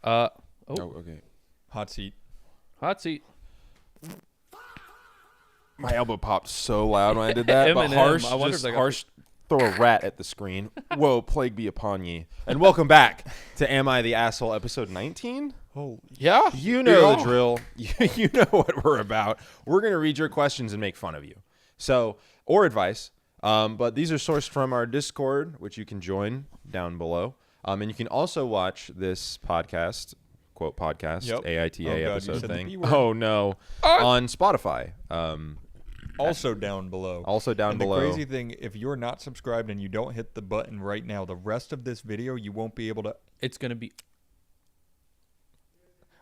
Okay. Hot seat. Hot seat. My elbow popped so loud when I did that. But Eminem. harsh, I wonder just if they got harsh. Throw a rat at the screen. Whoa, plague be upon ye. And welcome back to Am I the Asshole, episode 19? Oh, Yeah. You know the drill. You know what we're about. We're going to read your questions and make fun of you. So, or advice. But these are sourced from our Discord, which you can join down below. And you can also watch this podcast, quote podcast, Yep. AITA God, episode you said the thing. B word. Oh, no. On Spotify. also down below. Also down and below. The crazy thing, if you're not subscribed and you don't hit the button right now, the rest of this video, you won't be able to. It's going to be.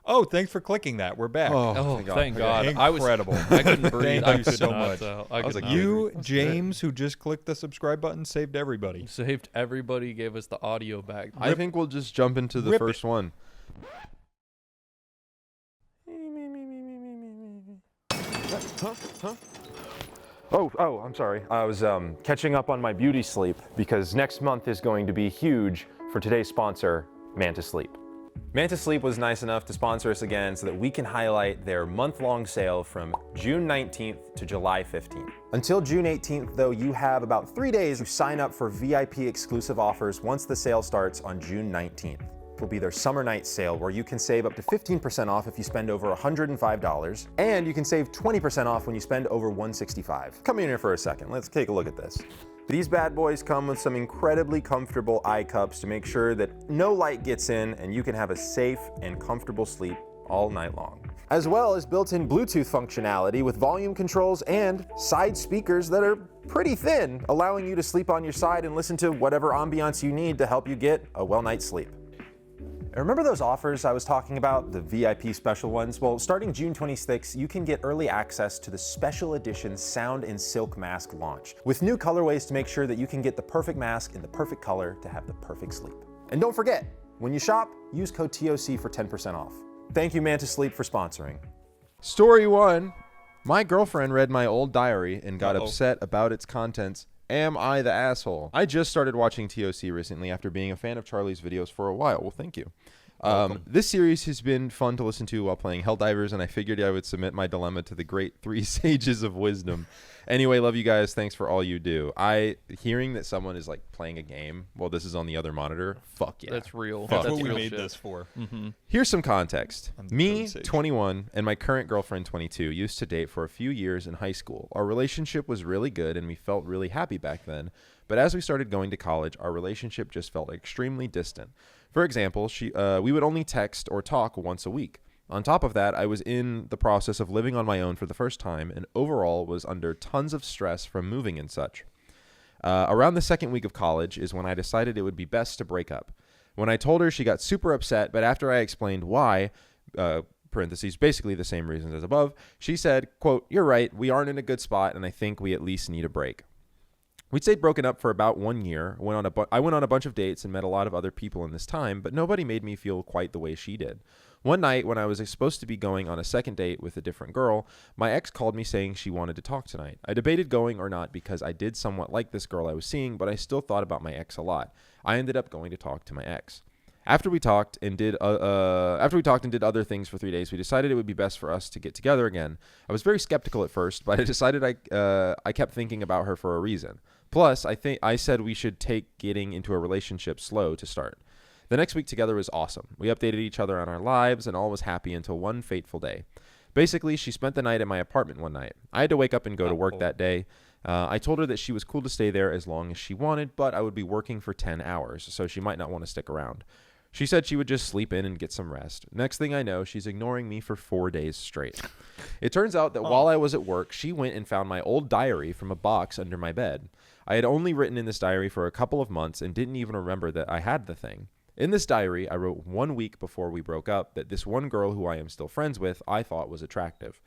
Oh, thanks for clicking that. We're back. Oh, thank God. Incredible. I couldn't breathe. Thank you I so could not much. tell. I was could like, not You, breathe. James, who just clicked the subscribe button, saved everybody. Saved everybody, gave us the audio back. I think we'll just jump into the Rip first one. Oh, I'm sorry. I was catching up on my beauty sleep because next month is going to be huge for today's sponsor, Manta Sleep. Manta Sleep was nice enough to sponsor us again so that we can highlight their month-long sale from June 19th to July 15th. Until June 18th, though, you have about 3 days to sign up for VIP exclusive offers once the sale starts on June 19th. Will be their summer night sale where you can save up to 15% off if you spend over $105, and you can save 20% off when you spend over $165. Come in here for a second, let's take a look at this. These bad boys come with some incredibly comfortable eye cups to make sure that no light gets in and you can have a safe and comfortable sleep all night long. As well as built-in Bluetooth functionality with volume controls and side speakers that are pretty thin, allowing you to sleep on your side and listen to whatever ambiance you need to help you get a well night's sleep. Remember those offers I was talking about, the VIP special ones? Well, starting June 26th, you can get early access to the special edition Sound and Silk Mask launch, with new colorways to make sure that you can get the perfect mask in the perfect color to have the perfect sleep. And don't forget, when you shop, use code TOC for 10% off. Thank you, Manta Sleep, for sponsoring. Story 1. My girlfriend read my old diary and got upset about its contents. Am I the asshole? I just started watching TOC recently after being a fan of Charlie's videos for a while. Well, thank you. This series has been fun to listen to while playing Helldivers, and I figured I would submit my dilemma to the great three sages of wisdom. Anyway, love you guys. Thanks for all you do. Hearing that someone is like playing a game while this is on the other monitor, fuck yeah. That's real. That's what we real made shit. this for. Mm-hmm. Here's some context. I'm the Me, code sage. 21, and my current girlfriend, 22, used to date for a few years in high school. Our relationship was really good, and we felt really happy back then. But as we started going to college, our relationship just felt extremely distant. For example, we would only text or talk once a week. On top of that, I was in the process of living on my own for the first time, and overall was under tons of stress from moving and such. Around the second week of college is when I decided it would be best to break up. When I told her, she got super upset, but after I explained why, parentheses, basically the same reasons as above, she said, quote, "You're right, we aren't in a good spot, and I think we at least need a break." We'd stayed broken up for about 1 year. I went on a bunch of dates and met a lot of other people in this time, but nobody made me feel quite the way she did. One night, when I was supposed to be going on a second date with a different girl, my ex called me saying she wanted to talk tonight. I debated going or not because I did somewhat like this girl I was seeing, but I still thought about my ex a lot. I ended up going to talk to my ex. After we talked and did other things for 3 days, we decided it would be best for us to get together again. I was very skeptical at first, but I decided I kept thinking about her for a reason. Plus, I said we should take getting into a relationship slow to start. The next week together was awesome. We updated each other on our lives, and all was happy until one fateful day. Basically, she spent the night at my apartment one night. I had to wake up and go to work that day. I told her that she was cool to stay there as long as she wanted, but I would be working for 10 hours, so she might not want to stick around. She said she would just sleep in and get some rest. Next thing I know, she's ignoring me for 4 days straight. It turns out that while I was at work, she went and found my old diary from a box under my bed. I had only written in this diary for a couple of months and didn't even remember that I had the thing. In this diary, I wrote 1 week before we broke up that this one girl who I am still friends with I thought was attractive.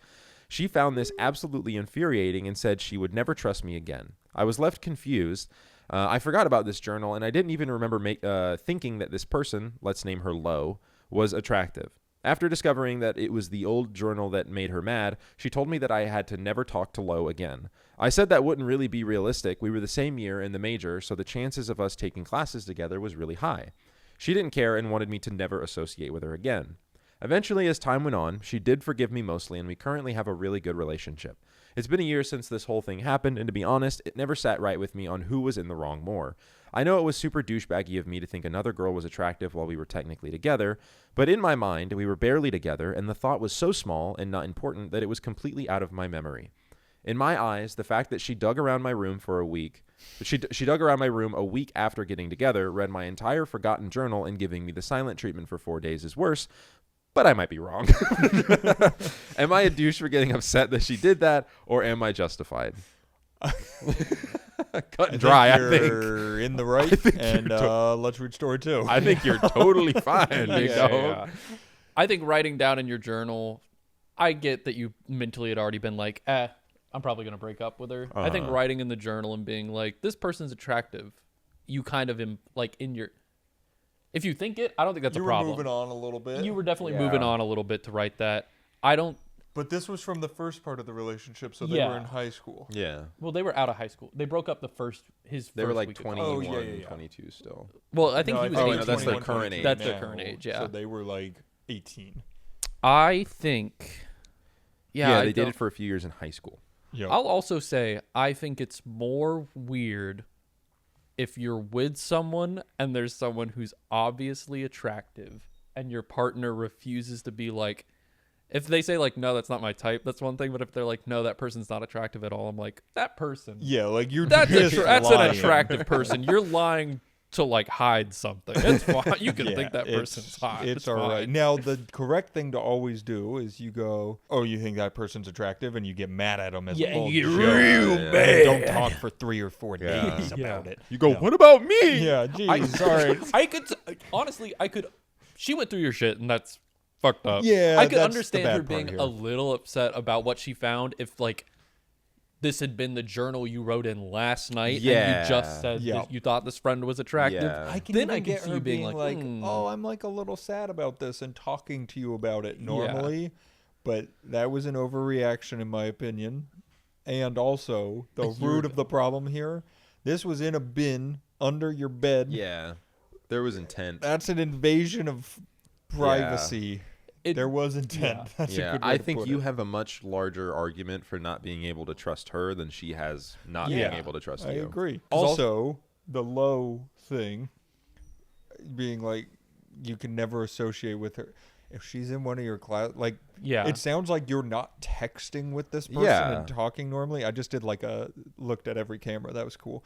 She found this absolutely infuriating and said she would never trust me again. I was left confused. I forgot about this journal, and I didn't even remember thinking that this person, let's name her Lo, was attractive. After discovering that it was the old journal that made her mad, she told me that I had to never talk to Lo again. I said that wouldn't really be realistic. We were the same year in the major, so the chances of us taking classes together was really high. She didn't care and wanted me to never associate with her again. Eventually, as time went on, she did forgive me mostly, and we currently have a really good relationship. It's been a year since this whole thing happened, and to be honest, it never sat right with me on who was in the wrong more. I know it was super douchebaggy of me to think another girl was attractive while we were technically together, but in my mind, we were barely together, and the thought was so small and not important that it was completely out of my memory. In my eyes, the fact that she dug around my room for a week, she dug around my room a week after getting together, read my entire forgotten journal, and giving me the silent treatment for 4 days is worse, but I might be wrong. Am I a douche for getting upset that she did that, or am I justified? Cut and dry, I think. You're in the right, and let's read story 2. I think you're totally fine, big dog. I think writing down in your journal, I get that you mentally had already been like, I'm probably going to break up with her. I think writing in the journal and being like, this person's attractive, you kind of in your... If you think it, I don't think that's a problem. You were moving on a little bit. You were definitely moving on a little bit to write that. I don't... But this was from the first part of the relationship, so they were in high school. Yeah. Well, they were out of high school. They broke up They were like week of 21, college. 22 still. Well, I think he was 18. No, that's their current age. That's their current age, yeah. So they were like 18. I think... Yeah, they dated for a few years in high school. Yep. I'll also say, I think it's more weird if you're with someone and there's someone who's obviously attractive and your partner refuses to be like, if they say like, no, that's not my type, that's one thing. But if they're like, no, that person's not attractive at all, I'm like, that person. Yeah, like you're That's an lying. attractive person. You're lying to like hide something. It's fine. You can think that person's hot. It's all right. Now, the correct thing to always do is you go, oh, you think that person's attractive, and you get mad at them as a and you get joke. real And mad. don't talk for 3 or 4 days about it. You go, what about me? Yeah, geez, sorry. I could. She went through your shit, and that's fucked up. Yeah, I could that's understand the bad her being part a here. little upset about what she found if like this had been the journal you wrote in last night and you just said that you thought this friend was attractive. Yeah. I can Then even I can get see her you being being like, oh, I'm like a little sad about this and talking to you about it normally, but that was an overreaction in my opinion. And also, the root of the problem here, this was in a bin under your bed. Yeah. There was intent. That's an invasion of privacy. There was intent. Yeah. That's a good way I to think put you it. have a much larger argument for not being able to trust her than she has not being able to trust I you. agree. Also, the low thing being like you can never associate with her. If she's in one of your class, like, it sounds like you're not texting with this person and talking normally. I just did like looked at every camera. That was cool.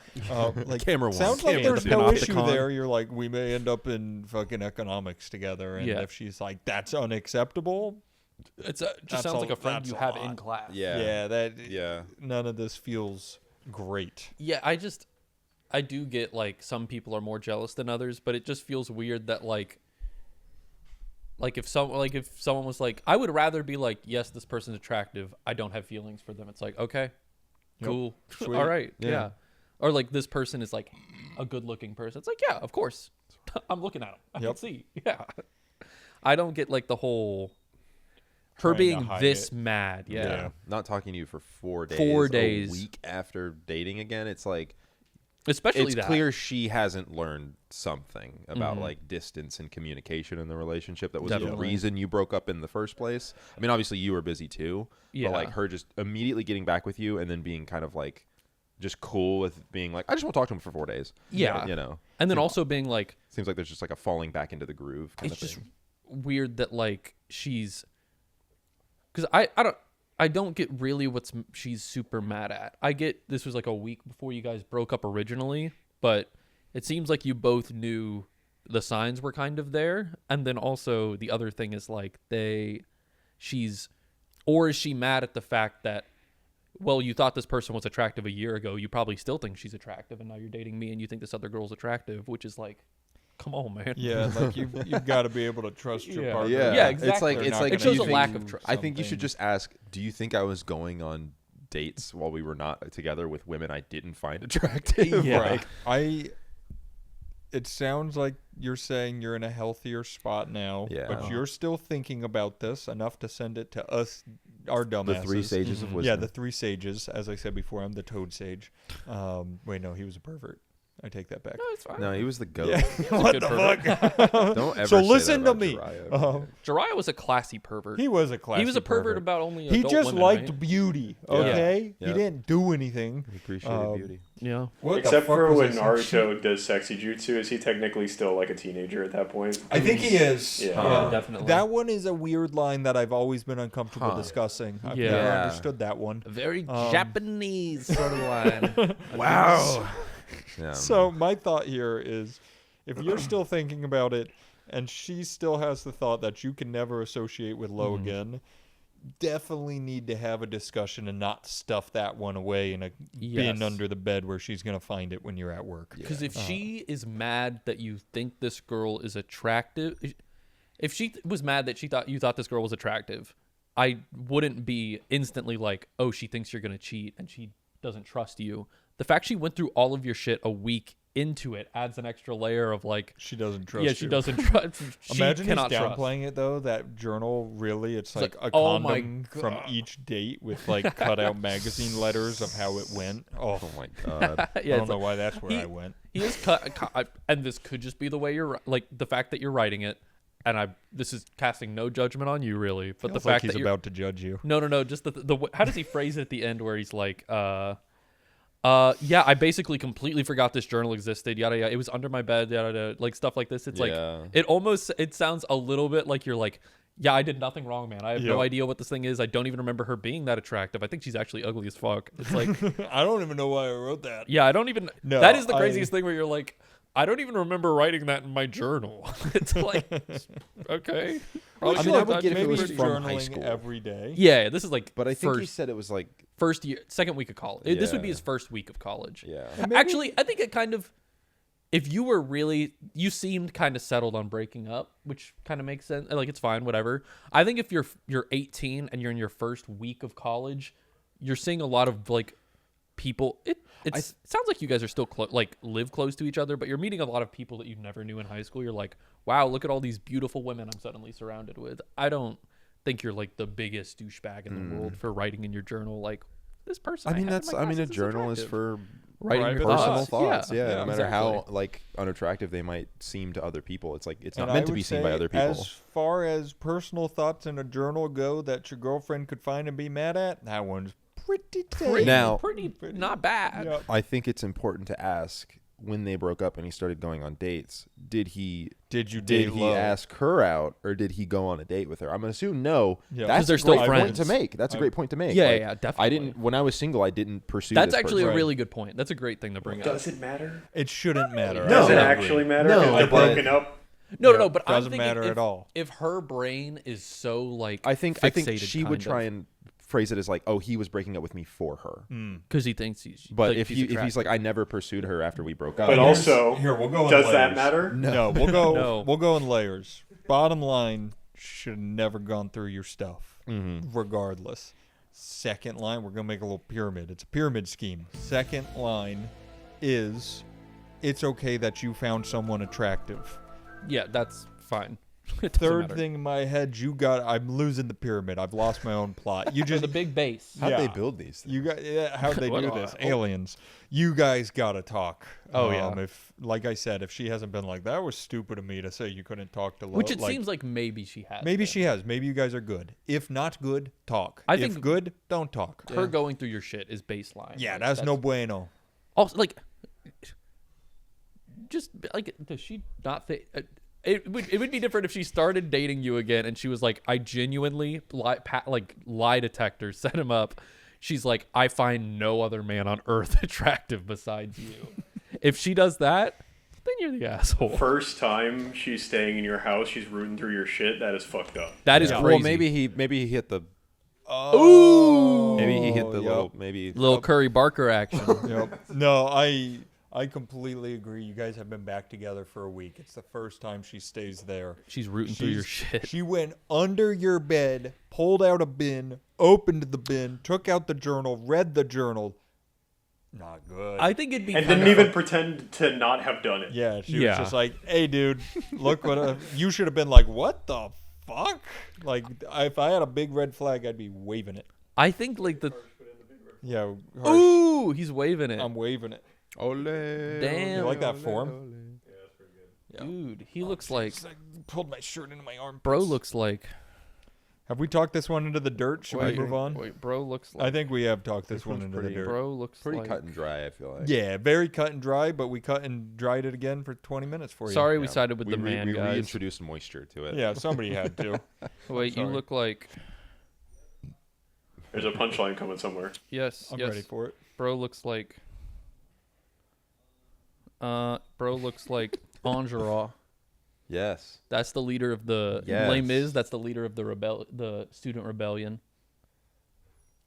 Like Camera one. sounds like Camera there's two. no Panopticon. issue there. You're like, we may end up in fucking economics together. And if she's like, that's unacceptable. It just sounds like a friend you have in class. Yeah. None of this feels great. Yeah, I do get like some people are more jealous than others, but it just feels weird that like if someone was like, I would rather be like, yes, this person's attractive, I don't have feelings for them. It's like, okay, cool, all right, yeah. Or like this person is like a good-looking person. It's like, yeah, of course, I'm looking at him. I can see. Yeah, I don't get like the whole her being this mad. Yeah, not talking to you for 4 days. 4 days, a week after dating again. It's like. Especially it's clear she hasn't learned something about like distance and communication in the relationship that was the reason you broke up in the first place. I mean, obviously you were busy too, but like her just immediately getting back with you and then being kind of like just cool with being like, I just want to talk to him for 4 days. Yeah, you know, and then also being like, seems like there's just like a falling back into the groove kind of thing. It's just weird that like she's because I don't get really what she's super mad at. I get this was like a week before you guys broke up originally, but it seems like you both knew the signs were kind of there. And then also the other thing is like is she mad at the fact that, well, you thought this person was attractive a year ago. You probably still think she's attractive. And now you're dating me and you think this other girl's attractive, which is like, come on, man. Yeah, like you've got to be able to trust your partner. Yeah, exactly. It's like it shows a lack of trust. I think you should just ask, do you think I was going on dates while we were not together with women I didn't find attractive? Yeah. It sounds like you're saying you're in a healthier spot now, but you're still thinking about this enough to send it to us, our dumbasses. The 3 sages of wisdom. Yeah, the 3 sages. As I said before, I'm the toad sage. Wait, no, he was a pervert. I take that back. No, it's fine. No, he was the goat. Yeah. He's a What good the pervert. fuck? Don't ever So say listen that to about me. Jiraiya. Jiraiya was a classy pervert. He was a classy He was a pervert pervert. about only He adult just women, liked right? beauty, Yeah. okay? Yeah. He didn't do anything. He appreciated beauty. Yeah. What Except for when Naruto does sexy jutsu, is he technically still like a teenager at that point? I think he is. Yeah. Definitely. That one is a weird line that I've always been uncomfortable Huh. discussing. I've Yeah. never Yeah. understood that one. A very Um, Japanese sort of line. Wow. Yeah. So my thought here is, if you're still thinking about it, and she still has the thought that you can never associate with Lo again, definitely need to have a discussion and not stuff that one away in a bin Yes. under the bed where she's gonna find it when you're at work. Because if she is mad that you think this girl is attractive, if she was mad that you thought this girl was attractive, I wouldn't be instantly like, oh, she thinks you're gonna cheat and she doesn't trust you. The fact she went through all of your shit a week into it adds an extra layer of like, She doesn't trust yeah, you. she doesn't trust. She Imagine he's cannot trust. downplaying it though. That journal really, it's like like, a oh my condom from God. each date with like cut out magazine letters of how it went. Oh, Oh my god. Yeah, I it's don't know like- why that's where he- I went. He is and this could just be the way you're like the fact that you're writing it, and this is casting no judgment on you really, but the Feels like fact he's that you're about to judge you. no, just the how does he phrase it at the end where he's like, yeah, I basically completely forgot this journal existed, yada yada. It was under my bed, yada yada, like stuff like this. It's Yeah. like it sounds a little bit like you're like, yeah, I did nothing wrong, man. I have no Yep. idea what this thing is. I don't even remember her being that attractive. I think she's actually ugly as fuck. It's like, I don't even know why I wrote that. yeah, I don't even. No, that is the craziest thing where you're like, I don't even remember writing that in my journal. It's like, okay. I mean, I would get if it maybe was from high journaling school. every day. Yeah, this is like, But I think he first, said it was like, first year, second week of college. This would be Yeah. his first week of college. yeah. Actually, I think it kind of, if you were really, you seemed kind of settled on breaking up, which kind of makes sense. Like, it's fine, whatever. I think if you're 18 and you're in your first week of college, you're seeing a lot of like people. It sounds like you guys are still live close to each other, but you're meeting a lot of people that you never knew in high school. You're like, wow, look at all these beautiful women I'm suddenly surrounded with. I don't think you're like the biggest douchebag in the world for writing in your journal like this person. I mean, had in my a class journal is attractive. for Writing Private your personal thoughts. thoughts. Yeah, Yeah, no matter how exactly. like unattractive they might seem to other people, it's like it's not And meant I to be would seen by say, other people. As far as personal thoughts in a journal go that your girlfriend could find and be mad at, that one's pretty tame. Now- pretty not bad. Yep. I think it's important to ask when they broke up and he started going on dates. Did he ask her out or did he go on a date with her? I'm gonna assume no. Yeah. 'Cause That's they're a still great point friends. to make. That's a great point to make. Yeah, Like, yeah, definitely. I didn't when I was single. I didn't pursue. That's this actually person. a really good point. That's a great thing to bring up. Does it matter? It shouldn't matter. No. Does it I actually agree. matter? No, if they're but- broken up? No, but I'm doesn't thinking matter if, at all. If her brain is so like, I think fixated, she would try and phrase it as like, oh, he was breaking up with me for her. because he thinks he's. But like, if she's he's attractive. like, I never pursued her after we broke up. But also, Here, we'll go in does that layers. matter? No, we'll go. No. We'll go in layers. Bottom line, should have never gone through your stuff, regardless. Second line, we're gonna make a little pyramid. It's a pyramid scheme. Second line is, it's okay that you found someone attractive. yeah, that's fine. It doesn't Third matter. thing in my head, I'm losing the pyramid. I've lost my own plot. You There's just a big base. How'd yeah. they build these things? You got how'd they What do do this? I- Aliens. You guys gotta talk. Oh, yeah. If like I said, if she hasn't been like that was stupid of me to say you couldn't talk to Lo. Which it like, seems like maybe she has. maybe been. she has. Maybe you guys are good. If not good, talk. I if think- good, don't talk. Her going through your shit is baseline. Yeah, Like, that's no bueno. Also, like, just like, does she not think? It would be different if she started dating you again and she was like, I genuinely lie detector set him up. She's like, I find no other man on earth attractive besides you. If she does that, then you're the asshole. First time she's staying in your house, she's rooting through your shit. That is fucked up. That is Yeah. crazy. Well, maybe he hit the Oh, maybe he hit the yep. little maybe. little Curry Barker action. Yep. No, I completely agree. You guys have been back together for a week. It's the first time she stays there. She's rooting through your shit. She went under your bed, pulled out a bin, opened the bin, took out the journal, read the journal. Not good. I think it'd be. And kind didn't of even pretend to not have done it. Yeah, she Yeah. was just like, "Hey, dude, look what you should have been like. What the fuck? Like, if I had a big red flag, I'd be waving it. I think like the. Yeah, harsh. Ooh, he's waving it. I'm waving it. Ole. Damn. You like that ole, form? ole. Yeah, that's pretty good. Dude, he looks like I pulled my shirt into my arm. bro looks like. Have we talked this one into the dirt? Should we move on? Wait, bro looks like. I think we have talked this This one one's into the pretty- dirt. Bro looks Pretty like. cut and dry, I feel like. Yeah, very cut and dry, but we cut and dried it again for 20 minutes for you. Sorry, we Yeah. sided with we the man, we guys. reintroduced moisture to it. Yeah, somebody had to. Wait, you sorry. look like. There's a punchline coming somewhere. Yes, I'm yes. ready for it. Bro looks like. Bro looks like Enjolras. Yes. That's the leader of the Yes. Les Mis. That's the leader of the student rebellion.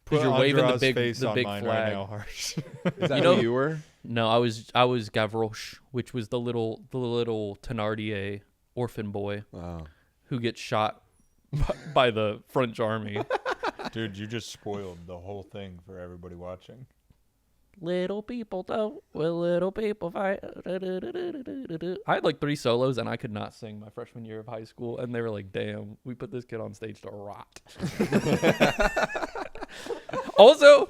Put You're waving the Andra's big face on big mine flag. right now, Harsh. Is that You know- who you were? No, I was Gavroche, which was the little Thénardier orphan boy Oh. who gets shot by the French army. Dude, you just spoiled the whole thing for everybody watching. Little people don't, will little people fight. I had like 3 solos and I could not sing my freshman year of high school, and they were like, "Damn, we put this kid on stage to rot." Also,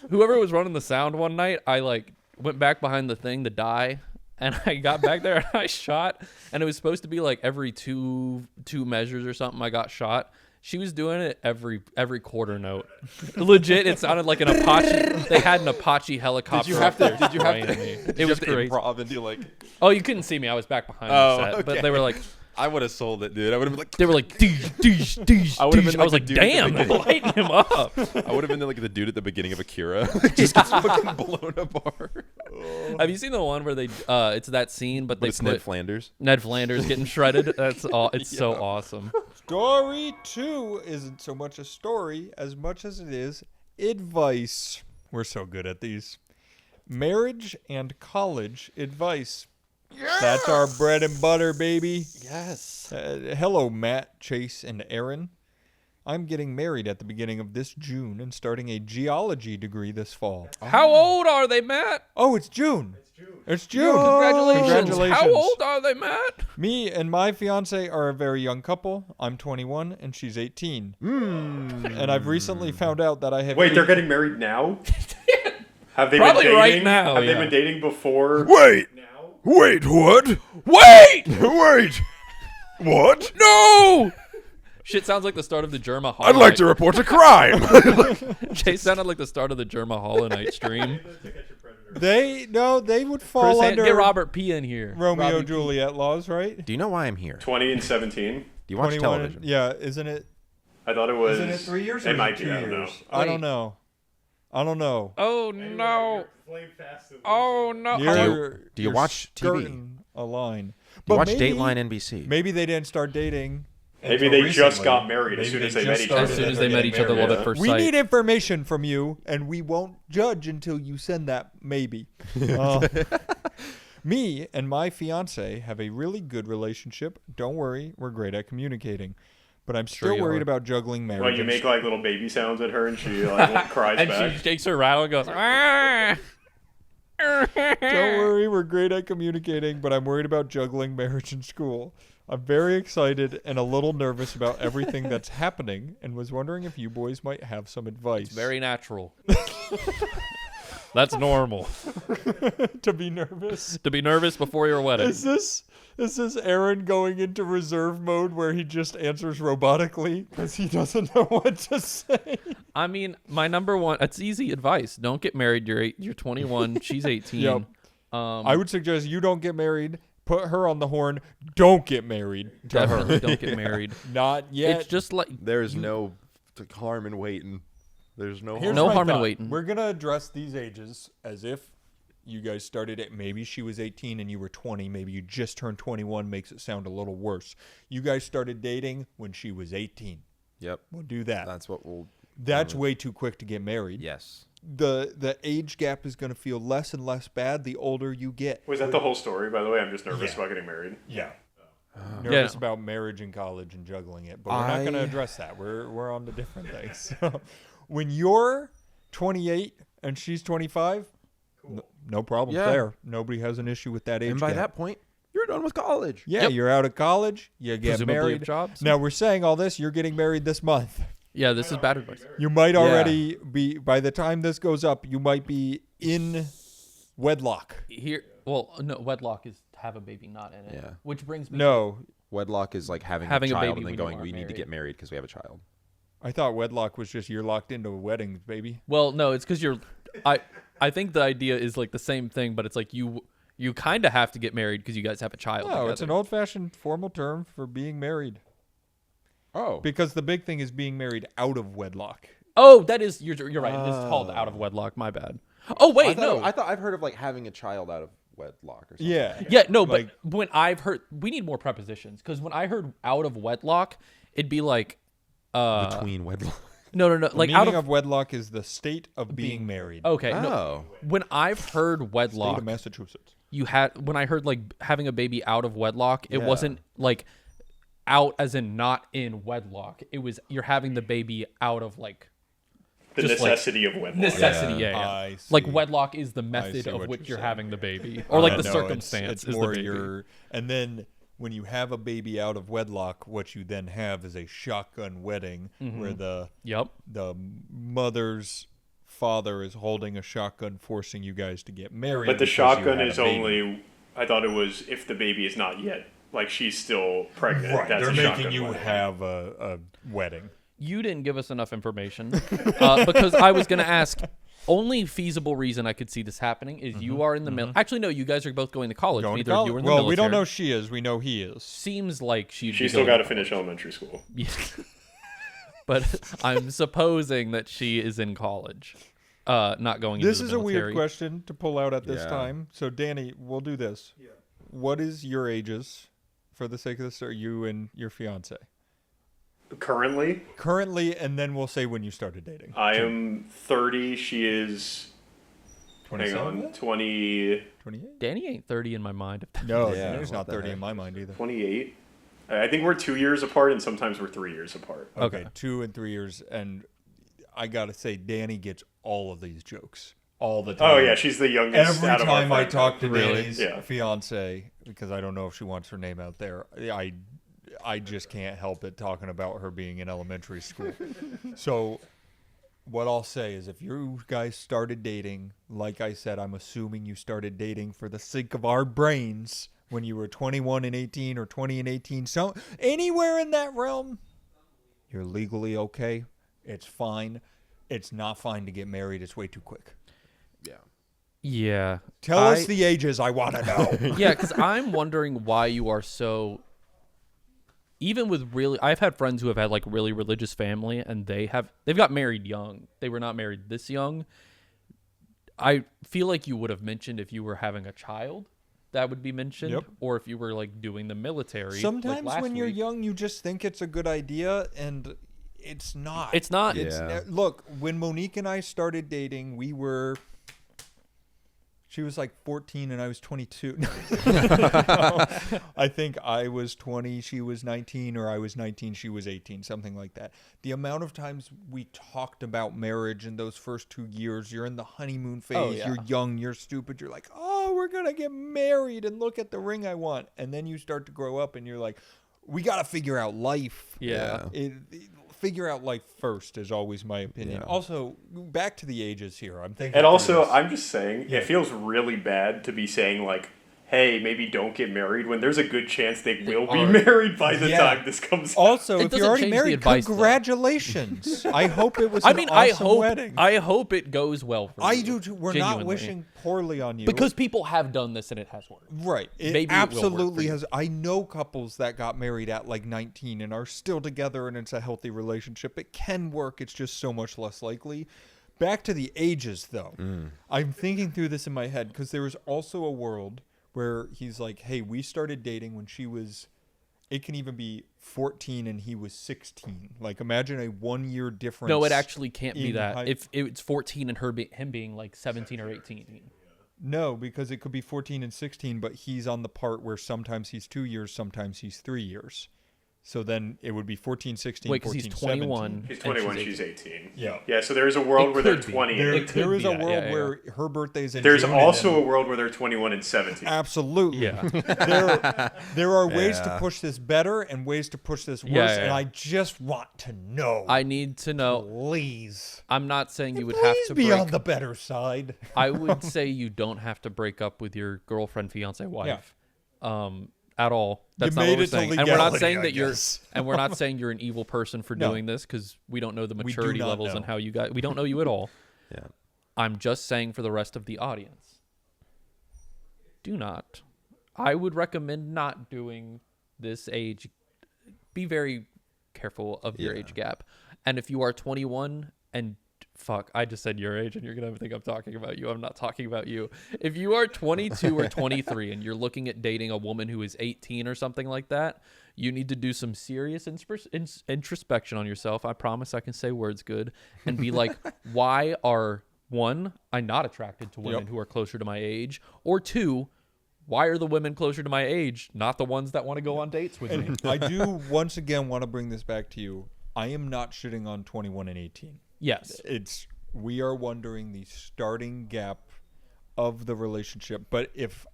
whoever was running the sound one night, I like went back behind the thing to die, and I got back there and I shot, and it was supposed to be like every two measures or something. I got shot. She was doing it every quarter note. Legit, it sounded like an Apache. They had an Apache helicopter. up there spraying me. It was crazy. Improv and do like. Oh, you couldn't see me. I was back behind Oh, the set. okay. But they were like, I would have sold it, dude. I would have been like. deesh, deesh, deesh, I would've been deesh. I was like like, the dude at the damn, beginning. lighten him up. I would have been like the dude at the beginning of Akira, just gets fucking blown apart. Have you seen the one where they? It's that scene, but they But it's put Ned Flanders. Ned Flanders getting shredded. That's all. It's so awesome. Story 2 isn't so much a story as much as it is advice. We're so good at these. Marriage and college advice. That's our bread and butter, baby. Yes. Hello, Matt, Chase, and Aaron. I'm getting married at the beginning of this June and starting a geology degree this fall. How old are they, Matt? Oh, it's June. It's June. Congratulations. How old are they, Matt? Me and my fiance are a very young couple. I'm 21 and she's 18. And I've recently found out that I have. Wait, they're getting married now? Have they Probably been dating? right now, Have yeah. they been dating before? Wait, Now? wait, what? Wait! Wait, what? No! Shit sounds like the start of the Germa Hollow I'd like to Night. report a crime. Chase sounded like the start of the Germa Hollow Night stream. They would fall Chris, under get Robert P in here. Romeo Robbie P. Juliet laws, right? Do you know why I'm here? 20 and 17. Do you watch 21 television? Yeah, isn't it? I thought it was. Isn't it 3 years? It or might is it be. 2 I don't know. years? I don't know. I don't know. Oh no! Oh no! You're, do you you're watch TV? skirting a line. Do you watch maybe, Dateline NBC? Maybe they didn't start dating. Maybe until they just recently. got married as Maybe soon as they they met just each started other. As soon as and they they're met getting each other, married. love at first We sight. need information from you, and we won't judge until you send that. Maybe. Me and my fiance have a really good relationship. Don't worry, we're great at communicating. But I'm still you worried are. about juggling marriage. Well, you make like little baby sounds at her and she like cries And back. she takes her rattle and goes. "Ah." Don't worry, we're great at communicating, but I'm worried about juggling marriage and school. I'm very excited and a little nervous about everything that's happening and was wondering if you boys might have some advice. It's very natural. That's normal. to be nervous. To be nervous before your wedding. Is this Aaron going into reserve mode where he just answers robotically because he doesn't know what to say? I mean, my number one. It's easy advice. Don't get married. You're 21. She's 18. Yep. I would suggest you don't get married. Put her on the horn. Don't get married. To her. Definitely don't get married. Not yet. It's just like There's no harm in waiting. There's no Here's harm. No my harm in thought. waiting. We're gonna address these ages as if you guys started it. Maybe she was 18 and you were 20. Maybe you just turned 21. Makes it sound a little worse. You guys started dating when she was 18. Yep. We'll do that. That's what we'll. That's way too quick to get married. Yes. The age gap is going to feel less and less bad the older you get. Was that the whole story, by the way? I'm just nervous about getting married. Yeah. Yeah. Nervous about marriage in college and juggling it, but we're not going to I- address that. We're on to different things. So, when you're 28 and she's 25, no problem Yeah. there. Nobody has an issue with that age And by gap. that point, you're done with college. Yeah, Yep. you're out of college. You get Presumably married. have jobs. Now we're saying all this. You're getting married this month. yeah, this is bad advice. You might already be. By the time this goes up, you might be in Wedlock. No, wedlock is to have a baby, not in it. Yeah. Which brings me. No, Wedlock is like having Having a a child baby and then when you going, are we need to married. get married because we have a child. I thought wedlock was just you're locked into weddings, baby. Well, no, it's because you're. I think the idea is like the same thing, but it's like you kind of have to get married because you guys have a child. No, together. it's an old-fashioned formal term for being married. Oh. Because the big thing is being married out of wedlock. Oh, that is you're right. It's called out of wedlock. My bad. Oh wait, I thought I've heard of like having a child out of wedlock or something. Yeah. Yeah, no, Like- but when I've heard, we need more prepositions because when I heard out of wedlock, it'd be like, Between wedlock. no, The like meaning out of wedlock is the state of being married. okay, no. Oh. When I've heard State wedlock, of Massachusetts. when I heard like having a baby out of wedlock, it Yeah. wasn't like out as in not in wedlock. It was you're having the baby out of like The just, like, necessity of wedlock. necessity. Yeah. Yeah. I see. Like wedlock is the method see of what which you're you're saying. having the baby, or like the No, circumstance it's is more the baby. and then when you have a baby out of wedlock, what you then have is a shotgun wedding where Yep. the mother's father is holding a shotgun, forcing you guys to get married. But the because you shotgun had a is baby. only. I thought it was if the baby is not yet. Like she's still pregnant. Right. That's They're a making shotgun you wedding. have a wedding. You didn't give us enough information because I was going to ask. Only feasible reason I could see this happening is you are in the middle. Actually, no, you guys are both going to college. Going to Neither of you college. are in the Well, military. we don't know she is. We know he is. Seems like she'd She's be still going got to finish elementary school. Yeah. But I'm supposing that she is in college, not going This into is the a weird military. question to pull out at this Yeah. time. So, Danny, we'll do this. Yeah. What is your ages, for the sake of this, are you and your fiance? Currently, And then we'll say when you started dating. I am 30. She is. Hang 27? on, 20, 28? Danny ain't 30 in my mind. No, Yeah, Danny's what not the 30 heck? in my mind either. 28. I think we're 2 years apart, and sometimes we're 3 years apart. Okay, Okay. 2 and 3 years. And I got to say, Danny gets all of these jokes all the time. Oh yeah, she's the youngest. Every out of our time I friend talk to group. Danny's Yeah. fiance, because I don't know if she wants her name out there, I just can't help it talking about her being in elementary school. So what I'll say is if you guys started dating, like I said, I'm assuming you started dating for the sake of our brains when you were 21 and 18 or 20 and 18, so anywhere in that realm, you're legally okay. It's fine. It's not fine to get married. It's way too quick. Yeah. Yeah. Tell us the ages. I want to know. Yeah, because I'm wondering why you are so. Even with really, I've had friends who have had like really religious family, and they've got married young. They were not married this young. I feel like you would have mentioned if you were having a child, that would be mentioned, Yep. or if you were like doing the military. like Sometimes last when you're week. young, you just think it's a good idea, and it's not. It's not. Yeah. Look, when Monique and I started dating, she was like 14 and I was 22. No, I think I was 20, she was 19, or I was 19, she was 18, something like that. The amount of times we talked about marriage in those first 2 years, you're in the honeymoon phase, Oh, yeah. you're young, you're stupid, you're like, oh, we're going to get married and look at the ring I want. And then you start to grow up and you're like, we got to figure out life. Yeah. Figure out life first is always my opinion. Yeah. Also, back to the ages here. I'm thinking. And through also, this. I'm just saying, it feels really bad to be saying like, "Hey, maybe don't get married," when there's a good chance they will be are. married by the Yeah. time this comes out. Also, It if doesn't you're already change the married, advice, though. congratulations. I hope it was I an mean, awesome wedding. I hope it goes well for you. I do too. We're not genuinely. wishing poorly on you. because people have done this and it has worked. Right. It Maybe it will work for absolutely you. has. I know couples that got married at like 19 and are still together and it's a healthy relationship. It can work. It's just so much less likely. Back to the ages, though. I'm thinking through this in my head because there was also a world where he's like, hey, we started dating when she was, it can even be 14 and he was 16. Like, imagine a 1 year difference. No, it actually can't be in that. height. If it's 14 and him being like 17 or 18. No, because it could be 14 and 16, but he's on the part where sometimes he's 2 years, sometimes he's 3 years. So then it would be 14, 16, Wait, because 14, he's 21. 17. He's 21, she's 18. Yeah. Yeah, so there is a world where they're could be. 20. There is a that, world yeah. where her birthday's in There's June. also a world where they're 21 and 17. Absolutely. Yeah. There are ways to Yeah. push this better and ways to push this worse, Yeah. and I just want to know. I need to know. Please. I'm not saying you would have Please to be break. on the better side. I would say you don't have to break up with your girlfriend, fiance, wife. At all. That's not made what we're it to saying. And we're not legality, saying I that you're guess. and we're not saying you're an evil person for No. doing this, because we don't know the do maturity not levels know. and how you guys, we don't know you at all. Yeah. I'm just saying for the rest of the audience, do not. I would recommend not doing this age. Be very careful of your Yeah. age gap. And if you are 21 and fuck, I just said your age and you're going to think I'm talking about you. I'm not talking about you. If you are 22 or 23 and you're looking at dating a woman who is 18 or something like that, you need to do some serious introspection on yourself. I promise I can say words good. And be like, why are, one, I'm not attracted to women who are closer to my age? Or two, why are the women closer to my age not the ones that want to go on dates with me? And I do once again want to bring this back to you. I am not shitting on 21 and 18. Yes. We are wondering the starting gap of the relationship. But if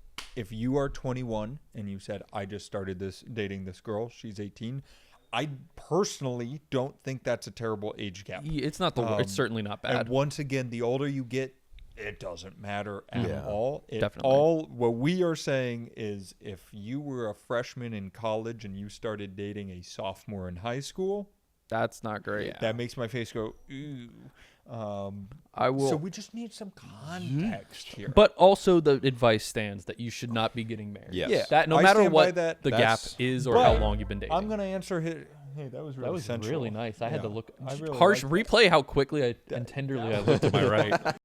you are 21 and you said, I just started dating this girl, she's 18, I personally don't think that's a terrible age gap. It's not the it's certainly not bad. And once again, the older you get, it doesn't matter at all. Definitely. What we are saying is, if you were a freshman in college and you started dating a sophomore in high school, That's not great. that makes my face go, ooh. I will. So we just need some context here. But also the advice stands that you should not be getting married. Yes. Yeah. That no I matter stand by what that. the gap That's- is or how But long you've been dating. I'm going to answer his. Hey, that was really that was sensual. really nice. I had to Yeah, look. I really Harsh liked that. replay how quickly and tenderly I looked to my right. That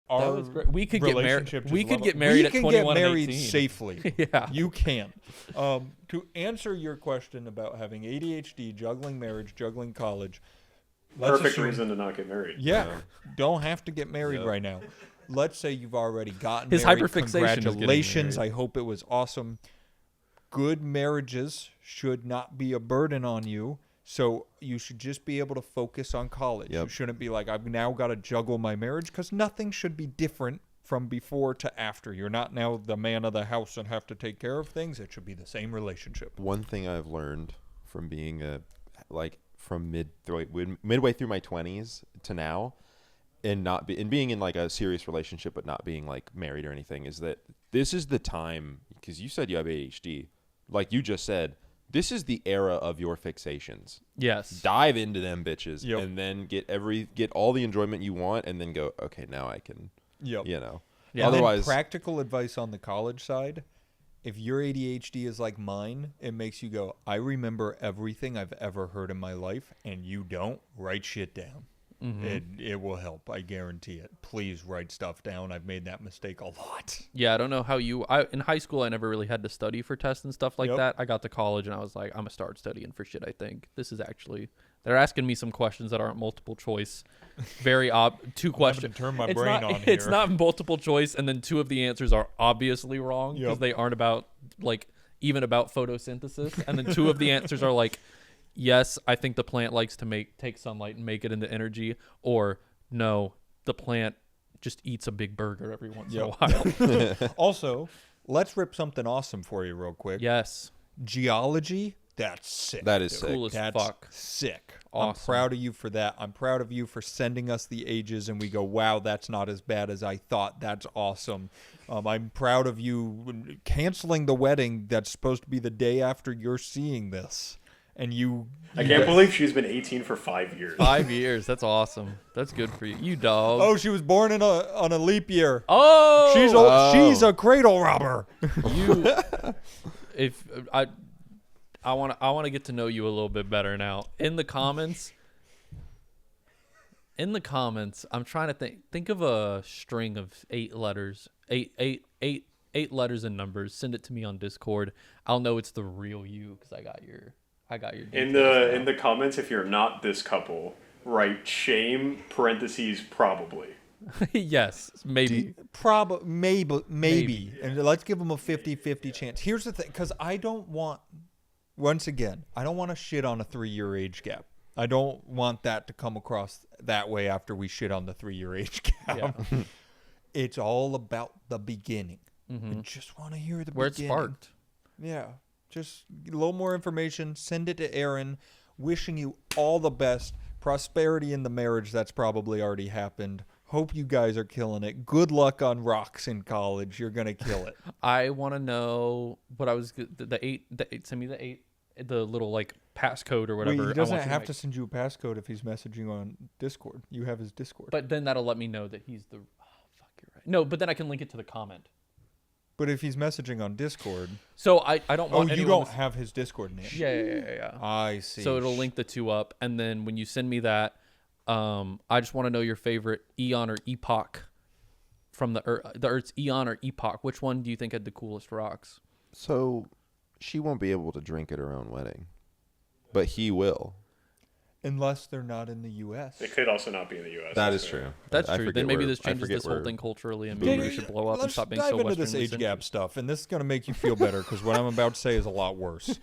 Our was great. We could get married. relationship We just could level- get married we at can 21 get married and 18. safely. Yeah. You can. To answer your question about having ADHD, juggling marriage, juggling college. let's Perfect assume- reason to not get married. Yeah, don't have to get married Yep. right now. Let's say you've already gotten His married. hyperfixation is getting Congratulations. married. I hope it was awesome. Good marriages should not be a burden on you. So you should just be able to focus on college. Yep. You shouldn't be like, I've now got to juggle my marriage, because nothing should be different from before to after. You're not now the man of the house and have to take care of things. It should be the same relationship. One thing I've learned from being from midway through my 20s to now, and being in like a serious relationship but not being like married or anything, is that this is the time, because you said you have ADHD, like you just said, this is the era of your fixations. Yes. Dive into them bitches. Yep. And then get all the enjoyment you want, and then go, okay, now I can, Yep. you know. Yeah. And then Otherwise, practical advice on the college side. If your ADHD is like mine, it makes you go, I remember everything I've ever heard in my life, and you don't. Write shit down. It will help. I guarantee it. Please write stuff down. I've made that mistake a lot. Yeah, I don't know how in high school, I never really had to study for tests and stuff like Yep. that. I got to college and I was like, I'm going to start studying for shit, I think. This is actually, they're asking me some questions that aren't multiple choice. Very two questions. to turn my It's brain not, on It's here. not multiple choice, and then two of the answers are obviously wrong because Yep. they aren't about, even about photosynthesis. And then two of the answers are like, yes, I think the plant likes to take sunlight and make it into energy, or no, the plant just eats a big burger every once in a while. Also, let's rip something awesome for you real quick. Yes. Geology, that's sick. That is dude. sick. Cool as That's fuck. sick. Awesome. I'm proud of you for that. I'm proud of you for sending us the ages, and we go, wow, that's not as bad as I thought. That's awesome. I'm proud of you canceling the wedding that's supposed to be the day after you're seeing this. And I can't believe she's been 18 for 5 years. 5 years. That's awesome. That's good for you. You dog. Oh, she was born on a leap year. Oh! She's old. She's a cradle robber. You if I want to get to know you a little bit better now. In the comments, I'm trying to think of a string of 8 letters. 8 letters and numbers. Send it to me on Discord. I'll know it's the real you cuz I got your In details the comments, if you're not this couple, write shame parentheses probably. now. Yes, maybe. Maybe. And let's give them a 50-50 chance. Here's the thing, because I don't want once again, I don't want to shit on a 3-year age gap. I don't want that to come across that way after we shit on the 3-year age gap. Yeah. It's all about the beginning. Mm-hmm. I just want to hear the Where it beginning. sparked. Yeah. Just a little more information. Send it to Aaron. Wishing you all the best. Prosperity in the marriage. That's probably already happened. Hope you guys are killing it. Good luck on rocks in college. You're going to kill it. I want to know what I was the eight. Send me the little like passcode or whatever. Wait, he I doesn't want you have make. to send you a passcode if he's messaging on Discord. You have his Discord. But then that'll let me know that he's the. Oh, fuck, you're right. No, but then I can link it to the comment. But if he's messaging on Discord. So I don't want. You anyone don't have his Discord name. Yeah. I see. So it'll link the two up, and then when you send me that, I just want to know your favorite eon or epoch from the Earth's eon or epoch. Which one do you think had the coolest rocks? So she won't be able to drink at her own wedding, but he will. Unless they're not in the U.S. It could also not be in the U.S. That is true. That's I true. forget Then maybe where- this I changes forget this whole where- thing culturally, and maybe we should blow up and Let's stop being dive so into this Westernly age centered. gap stuff, and this is going to make you feel better because what I'm about to say is a lot worse.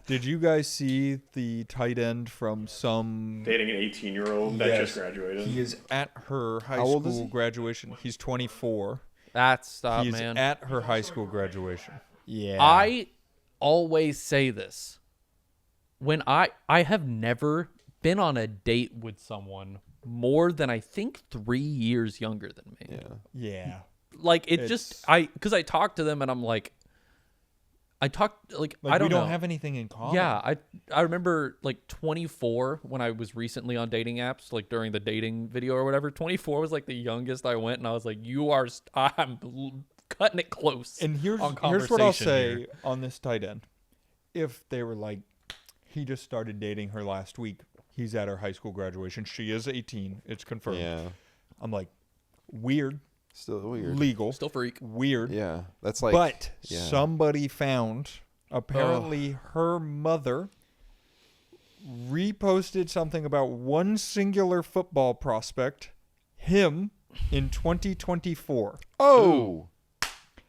Did you guys see the tight end from some... Dating an 18-year-old that Yes. just graduated. He is at her high How old is school he? graduation. He's 24. That's He's man. at her high school graduation. Yeah. I always say this. When I have never been on a date with someone more than I think 3 years younger than me. Yeah. Yeah. Like it It's- just because I talk to them and I'm like, I Like, don't we don't know. have anything in common. Yeah, I remember like 24 when I was recently on dating apps, like during the dating video or whatever. 24 was like the youngest I went, and I was like, I'm cutting it close. And here's on what I'll conversation say here. on this tight end. If they were like, he just started dating her last week. He's at her high school graduation. She is 18. It's confirmed. Yeah. I'm like, weird, Still weird. legal, Still freak. weird. Yeah. That's like. But yeah. somebody found, apparently her mother reposted something about one singular football prospect, him, in 2024. Oh.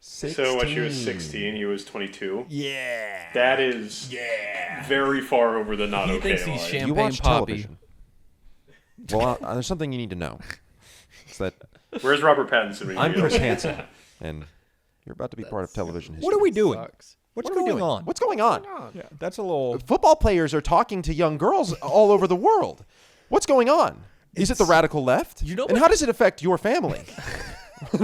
So when she was 16. 16, he was 22. Yeah. That is very far over the not He okay thinks he's line. champagne You watch poppy. television. Well, there's something you need to know. It's that Where's Robert Pattinson? When you I'm need Chris him? Hansen, and you're about to be part of television history. What are we doing? Sucks. What's What are we going doing? on? What's going on? Yeah, that's a little. Football players are talking to young girls all over the world. What's going on? Is it the radical left? You know and what- how does it affect your family?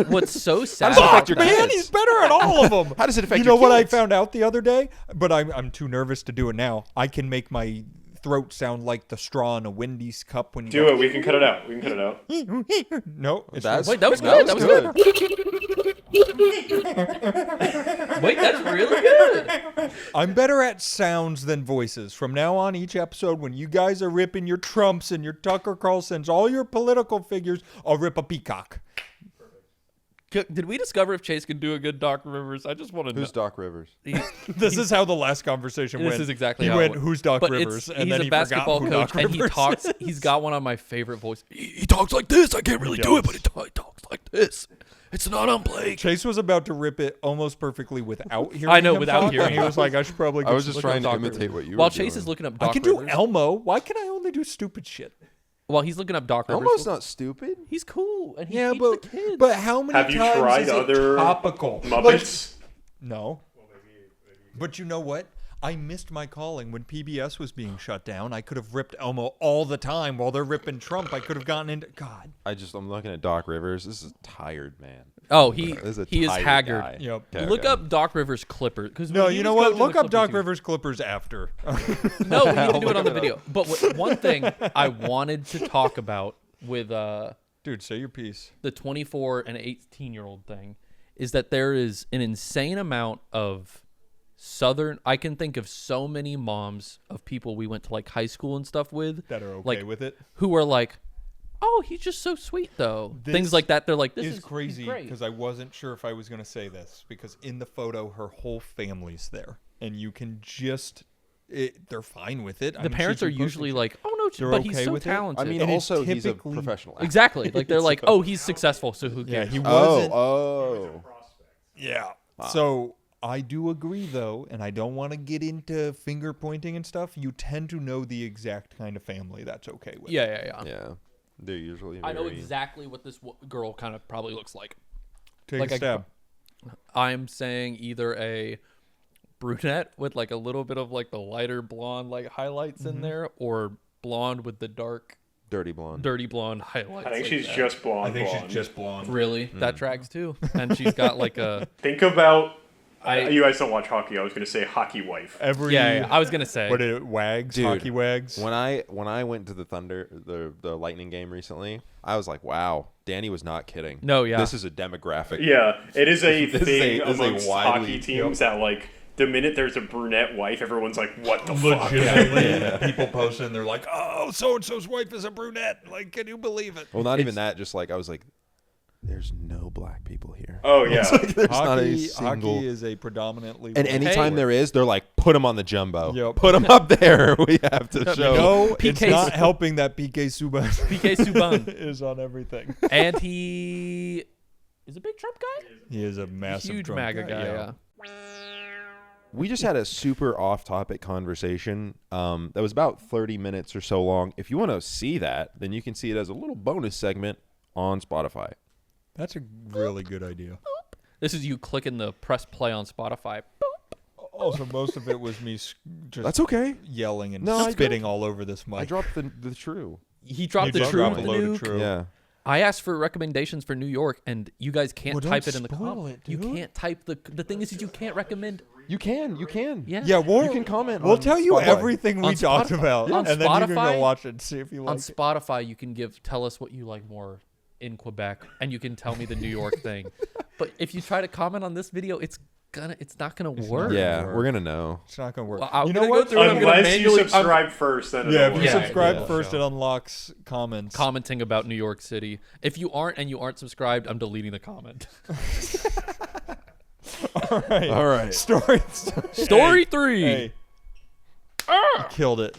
What's so sad? does it affect your Man, kids? he's better at all of them. How does it affect You your know what I kids? found out the other day? But I'm too nervous to do it now. I can make my throat sound like the straw in a Wendy's cup when you Do it. We can cut it out. We can cut it out. No, it's That's- Wait, that was good. That was good. Wait, that's really good. I'm better at sounds than voices. From now on, each episode, when you guys are ripping your Trumps and your Tucker Carlsons, all your political figures, I'll rip a peacock. Did we discover if Chase can do a good Doc Rivers? I just want to know. Who's Doc Rivers? This is how the last conversation went. This is exactly he how went, it went. "Who's Doc But Rivers?" he's And then a he basketball forgot coach, who Doc and he Rivers talks. is. He's got one of my favorite voices. He talks like this. I can't really do it, but does. he talks like this. It's not on Blake. Chase was about to rip it almost perfectly without hearing I know, him without talk, hearing and he him. was like, "I should probably." I was just look trying up to Doc imitate Rivers. what you While were Chase doing. is looking up I Doc can do Rivers. Elmo. Why can I only do stupid shit? While he's looking up Doc Rivers. Elmo's not stupid. He's cool, and he Yeah, teaches the kids. but how many Have you times tried is it other topical? Muppets? No. But you know what? I missed my calling when PBS was being shut down. I could have ripped Elmo all the time while they're ripping Trump. I could have gotten into God. I'm looking at Doc Rivers. This is a tired man. oh, he This is a is tired haggard. guy. Yep. Okay, Look okay. up Doc Rivers Clippers. Because No, you know what? Look up Doc Rivers Clippers after. No, we need to do I'll it on the look it video. But one thing I wanted to talk about with Dude, say your piece. the 24 and 18-year-old thing is that there is an insane amount of I can think of so many moms of people we went to like high school and stuff with That are okay like, with it. who are like, oh, he's just so sweet though. This Things like that. They're like, this is is crazy he's great. because I wasn't sure if I was going to say this because in the photo her whole family's there and you can just they're fine with it. I The mean, parents she are keep posting usually shit. like, oh no, They're but he's okay so with it? talented. I mean, And it's also he's a typically- professional actor. exactly. Like they're like, oh, he's successful, so who Yeah, cares? he wasn't. Oh. Yeah. So I do agree, though, and I don't want to get into finger pointing and stuff. You tend to know the exact kind of family that's okay with. Yeah. Yeah. They're usually I know very- exactly what this girl kind of probably looks like. Take Like a stab. I'm saying either a brunette with like a little bit of like the lighter blonde like highlights in there, or blonde with the dark dirty blonde. dirty blonde highlights. I think like she's that. just blonde. I think blonde. she's just blonde. Really that tracks too, and she's got like a Think about. You guys don't watch hockey. I was going to say hockey wife. yeah. I was gonna say What it wags, Dude, hockey wags. When I went to the Thunder, the Lightning game recently, I was like, wow, Danny was not kidding. No, yeah. This is a demographic. Yeah, it is a This is thing a amongst widely- hockey teams that like the minute there's a brunette wife, everyone's like, "What the fuck?" Legitimately, people posting, they're like, "Oh, so and so's wife is a brunette." Like, can you believe it? Well, not even that. Just like I was like, there's no black people here. Oh yeah. There's not a single. Hockey is a predominantly. And white anytime sport. there is, they're like, put them on the jumbo. Yep. Put them up there. We have to show. No, it's PK not helping that PK Subban PK Subban, is on everything. and he is a big Trump guy. He is a massive Huge Trump MAGA guy. Yeah. We just had a super off-topic conversation that was about 30 minutes or so long. If you want to see that, then you can see it as a little bonus segment on Spotify. That's a really good idea. This is you clicking the press play on Spotify. Also, most of it was me just That's okay. yelling and No, I spitting all over this mic. I dropped the true. He dropped the dropped truth. the loaded truth. Yeah. I asked for recommendations for New York, and you guys can't Well, don't type it in the spoil comments. it, You dude. can't type the thing is you can't recommend. You can. Yeah. Yeah, You can comment We'll on tell you Spotify. everything we On talked Spotify- about, on and then you can Spotify- go watch it and see if you On like it. Spotify, you can tell us what you like more in Quebec, and you can tell me the New York thing. But if you try to comment on this video, it's not gonna work. Yeah, Work. we're gonna know. It's not gonna work. Well, I'm you know gonna go what? through and I'm gonna Unless you manually- subscribe first, then Yeah, it'll if you work. subscribe yeah. first, it unlocks comments. Commenting about New York City. If you aren't subscribed, I'm deleting the comment. All right. All right. Story 3. Hey. Killed it.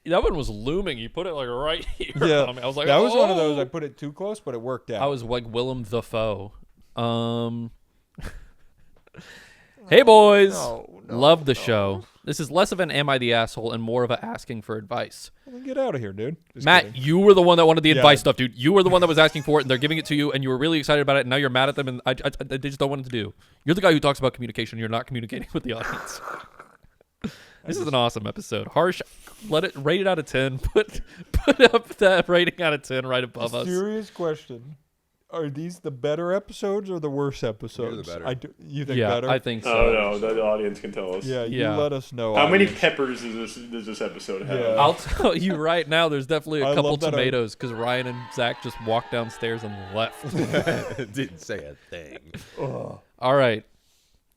That one was looming. You put it like right here. Yeah, on me. I was like, that was one of "Oh." those. I put it too close, but it worked out. I was like Willem Dafoe. Hey boys, No, love the show. This is less of an "Am I the asshole" and more of a asking for advice. Get out of here, dude. Just Matt, kidding. you were the one that wanted the Yeah. advice stuff, dude. You were the one that was asking for it, and they're giving it to you, and you were really excited about it, and now you're mad at them, and they just don't want it to do. You're the guy who talks about communication. You're not communicating with the audience. This is an awesome episode. Harsh, rate it out of 10. Put up that rating out of 10 right above us. Serious question. Are these the better episodes or the worse episodes? better. You think Yeah, better? I think so. Oh no, the audience can tell us. Yeah, you Yeah. let us know. How many audience. peppers does this episode have? Yeah. I'll tell you right now, there's definitely I a couple love that tomatoes because Ryan and Zach just walked downstairs and left. Didn't say a thing. All right.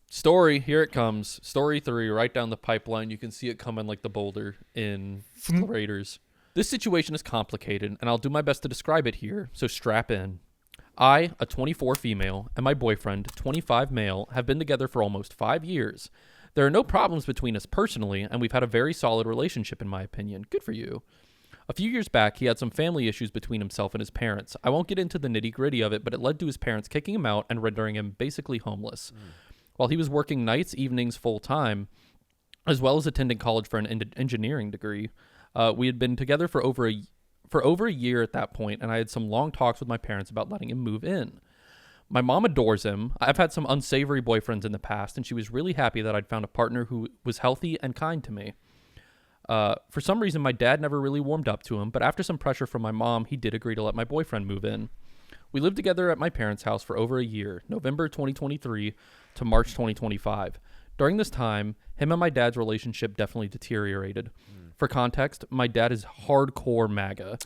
Story, here it comes. Story 3, right down the pipeline. You can see it coming like the boulder in Raiders. This situation is complicated, and I'll do my best to describe it here, so strap in. I, a 24 female, and my boyfriend, 25 male, have been together for almost 5 years. There are no problems between us personally, and we've had a very solid relationship in my opinion. Good for you. A few years back, he had some family issues between himself and his parents. I won't get into the nitty-gritty of it, but it led to his parents kicking him out and rendering him basically homeless. While he was working nights, evenings, full-time, as well as attending college for an engineering degree, we had been together for over a year at that point, and I had some long talks with my parents about letting him move in. My mom adores him. I've had some unsavory boyfriends in the past, and she was really happy that I'd found a partner who was healthy and kind to me. For some reason, my dad never really warmed up to him, but after some pressure from my mom, he did agree to let my boyfriend move in. We lived together at my parents' house for over a year, November 2023 to March 2025. During this time, him and my dad's relationship definitely deteriorated. For context, my dad is hardcore MAGA.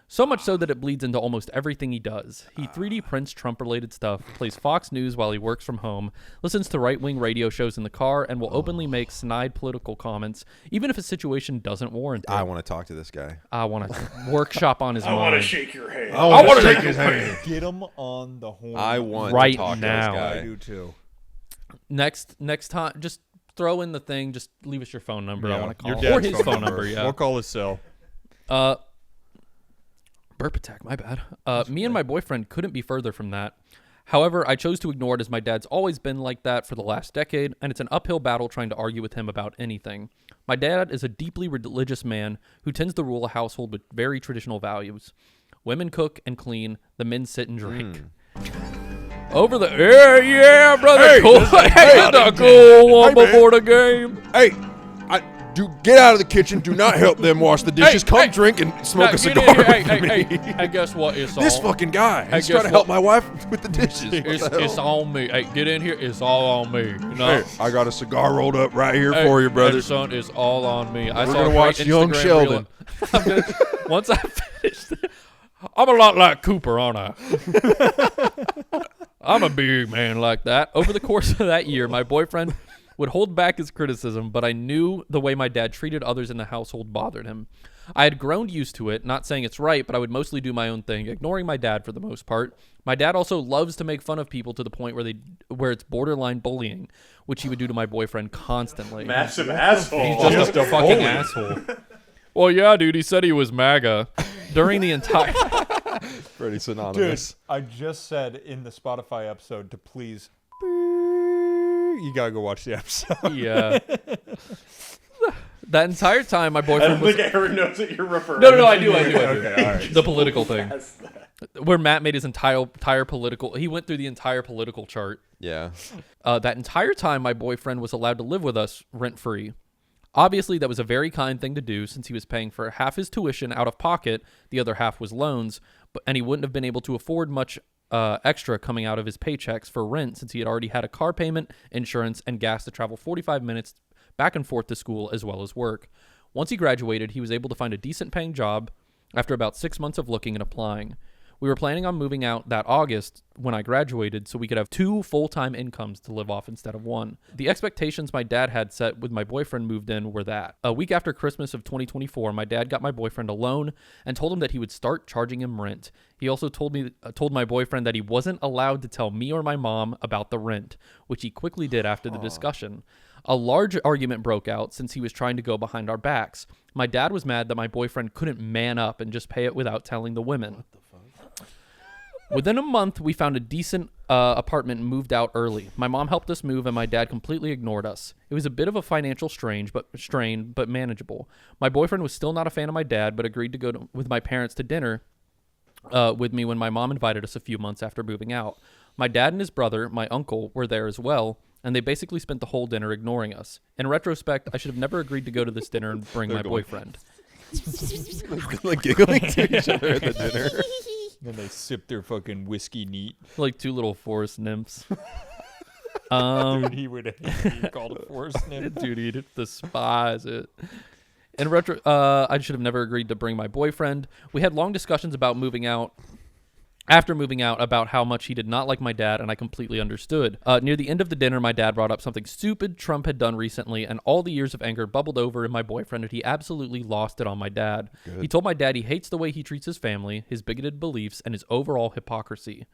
So much so that it bleeds into almost everything he does. He 3D prints Trump-related stuff, plays Fox News while he works from home, listens to right-wing radio shows in the car, and will openly make snide political comments, even if a situation doesn't warrant it. I want to talk to this guy. I want to workop on his I want to mind. shake your hand. I want to shake his hand. Get him on the horn. I want Right to talk now. to I this guy. do too. Next time, just throw in the thing. Just leave us your phone number. I want to Your call, dad's or his phone number. Yeah. We'll call his cell. Burp attack. My bad. Me and my boyfriend couldn't be further from that. However, I chose to ignore it as my dad's always been like that for the last decade, and it's an uphill battle trying to argue with him about anything. My dad is a deeply religious man who tends to rule a household with very traditional values. Women cook and clean, the men sit and drink. Over the yeah, brother. Hey, cool. hey, the cool one man. before the game. Hey, do get out of the kitchen. Do not help them wash the dishes. Come drink and smoke a cigar with me. Hey, guess what? It's This all, fucking guy. Hey, He's trying to guess help what? my wife with the dishes. it's on me. Hey, get in here. It's all on me. You know? Hey, I got a cigar rolled up right here Hey, for you, brother. hey, son, it's all on me. We're gonna watch Young Sheldon. Once I finish, I'm a lot like Cooper, aren't I? I'm a big man like that. Over the course of that year, my boyfriend would hold back his criticism, but I knew the way my dad treated others in the household bothered him. I had grown used to it, not saying it's right, but I would mostly do my own thing, ignoring my dad for the most part. My dad also loves to make fun of people to the point where it's borderline bullying, which he would do to my boyfriend constantly. Massive asshole. He's just a fucking asshole. Well, yeah, dude, he said he was MAGA. During the entire... Pretty synonymous. Dude, I just said in the Spotify episode to please... You gotta go watch the episode. Yeah. That entire time, my I boyfriend don't was... think Aaron knows what you're referring No, to. I do. Okay, all right. The political thing. Yes. Where Matt made his entire political... He went through the entire political chart. Yeah. That entire time, my boyfriend was allowed to live with us rent-free. Obviously, that was a very kind thing to do since he was paying for half his tuition out of pocket, the other half was loans, and he wouldn't have been able to afford much extra coming out of his paychecks for rent since he had already had a car payment, insurance, and gas to travel 45 minutes back and forth to school as well as work. Once he graduated, he was able to find a decent paying job after about 6 months of looking and applying. We were planning on moving out that August when I graduated so we could have 2 full-time incomes to live off instead of 1. The expectations my dad had set with my boyfriend moved in were that. A week after Christmas of 2024, my dad got my boyfriend a loan and told him that he would start charging him rent. He also told my boyfriend that he wasn't allowed to tell me or my mom about the rent, which he quickly did after the discussion. A large argument broke out since he was trying to go behind our backs. My dad was mad that my boyfriend couldn't man up and just pay it without telling the women. Within a month, we found a decent apartment and moved out early. My mom helped us move, and my dad completely ignored us. It was a bit of a financial strain, but manageable. My boyfriend was still not a fan of my dad, but agreed to go with my parents to dinner with me when my mom invited us a few months after moving out. My dad and his brother, my uncle, were there as well, and they basically spent the whole dinner ignoring us. In retrospect, I should have never agreed to go to this dinner and bring my boyfriend. Like giggling to each other at the dinner. And they sip their fucking whiskey neat. Like 2 little forest nymphs. Dude, he would hate being called a forest nymph. Dude, he'd despise it. In retro, I should have never agreed to bring my boyfriend. We had long discussions about moving out. After moving out, about how much he did not like my dad, and I completely understood. Near the end of the dinner, my dad brought up something stupid Trump had done recently, and all the years of anger bubbled over in my boyfriend, and he absolutely lost it on my dad. Good. He told my dad he hates the way he treats his family, his bigoted beliefs, and his overall hypocrisy.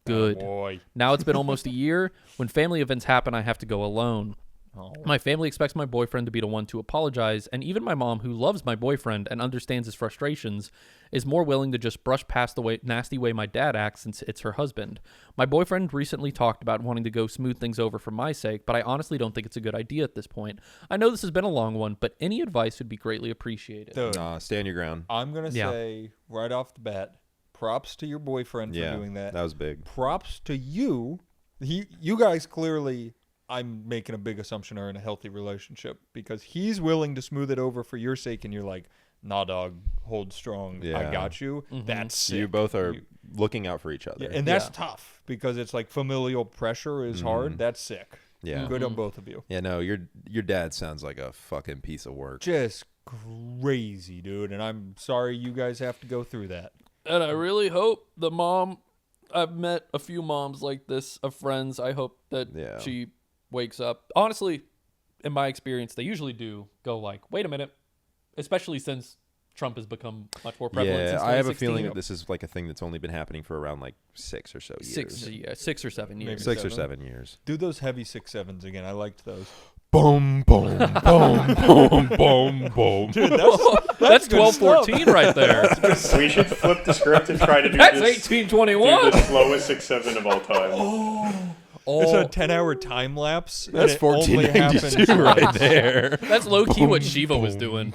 Good. Oh boy. Now it's been almost a year. When family events happen, I have to go alone. Oh. My family expects my boyfriend to be the one to apologize, and even my mom, who loves my boyfriend and understands his frustrations, is more willing to just brush past the nasty way my dad acts since it's her husband. My boyfriend recently talked about wanting to go smooth things over for my sake, but I honestly don't think it's a good idea at this point. I know this has been a long one, but any advice would be greatly appreciated. Dude, Stand your ground. I'm going to say right off the bat, props to your boyfriend for doing that. That was big. Props to you. You guys clearly... I'm making a big assumption are in a healthy relationship because he's willing to smooth it over for your sake, and you're like, nah, dog, hold strong. Yeah. I got you. Mm-hmm. That's sick. You both are looking out for each other. Yeah, and that's tough because it's like familial pressure is hard. That's sick. Yeah. Good on both of you. Yeah, no, your dad sounds like a fucking piece of work. Just crazy, dude. And I'm sorry you guys have to go through that. And I really hope the mom... I've met a few moms like this of friends. I hope that she... wakes up. Honestly, in my experience, they usually do go like, wait a minute, especially since Trump has become much more prevalent since 2016. I have a feeling that this is like a thing that's only been happening for around like 6 or so years. 6 or 7 years. Maybe 6 or 7 years. Do those heavy 6-7s again. I liked those. Boom, boom, boom, boom, boom, boom. Dude, That's good 12-14 right there. We should flip the script and try to do That's this. 18-21. Do the slowest 6-7 of all time. It's a 10-hour time lapse. That's and it only 1492 happens right once. there. That's low key what Shiva was doing.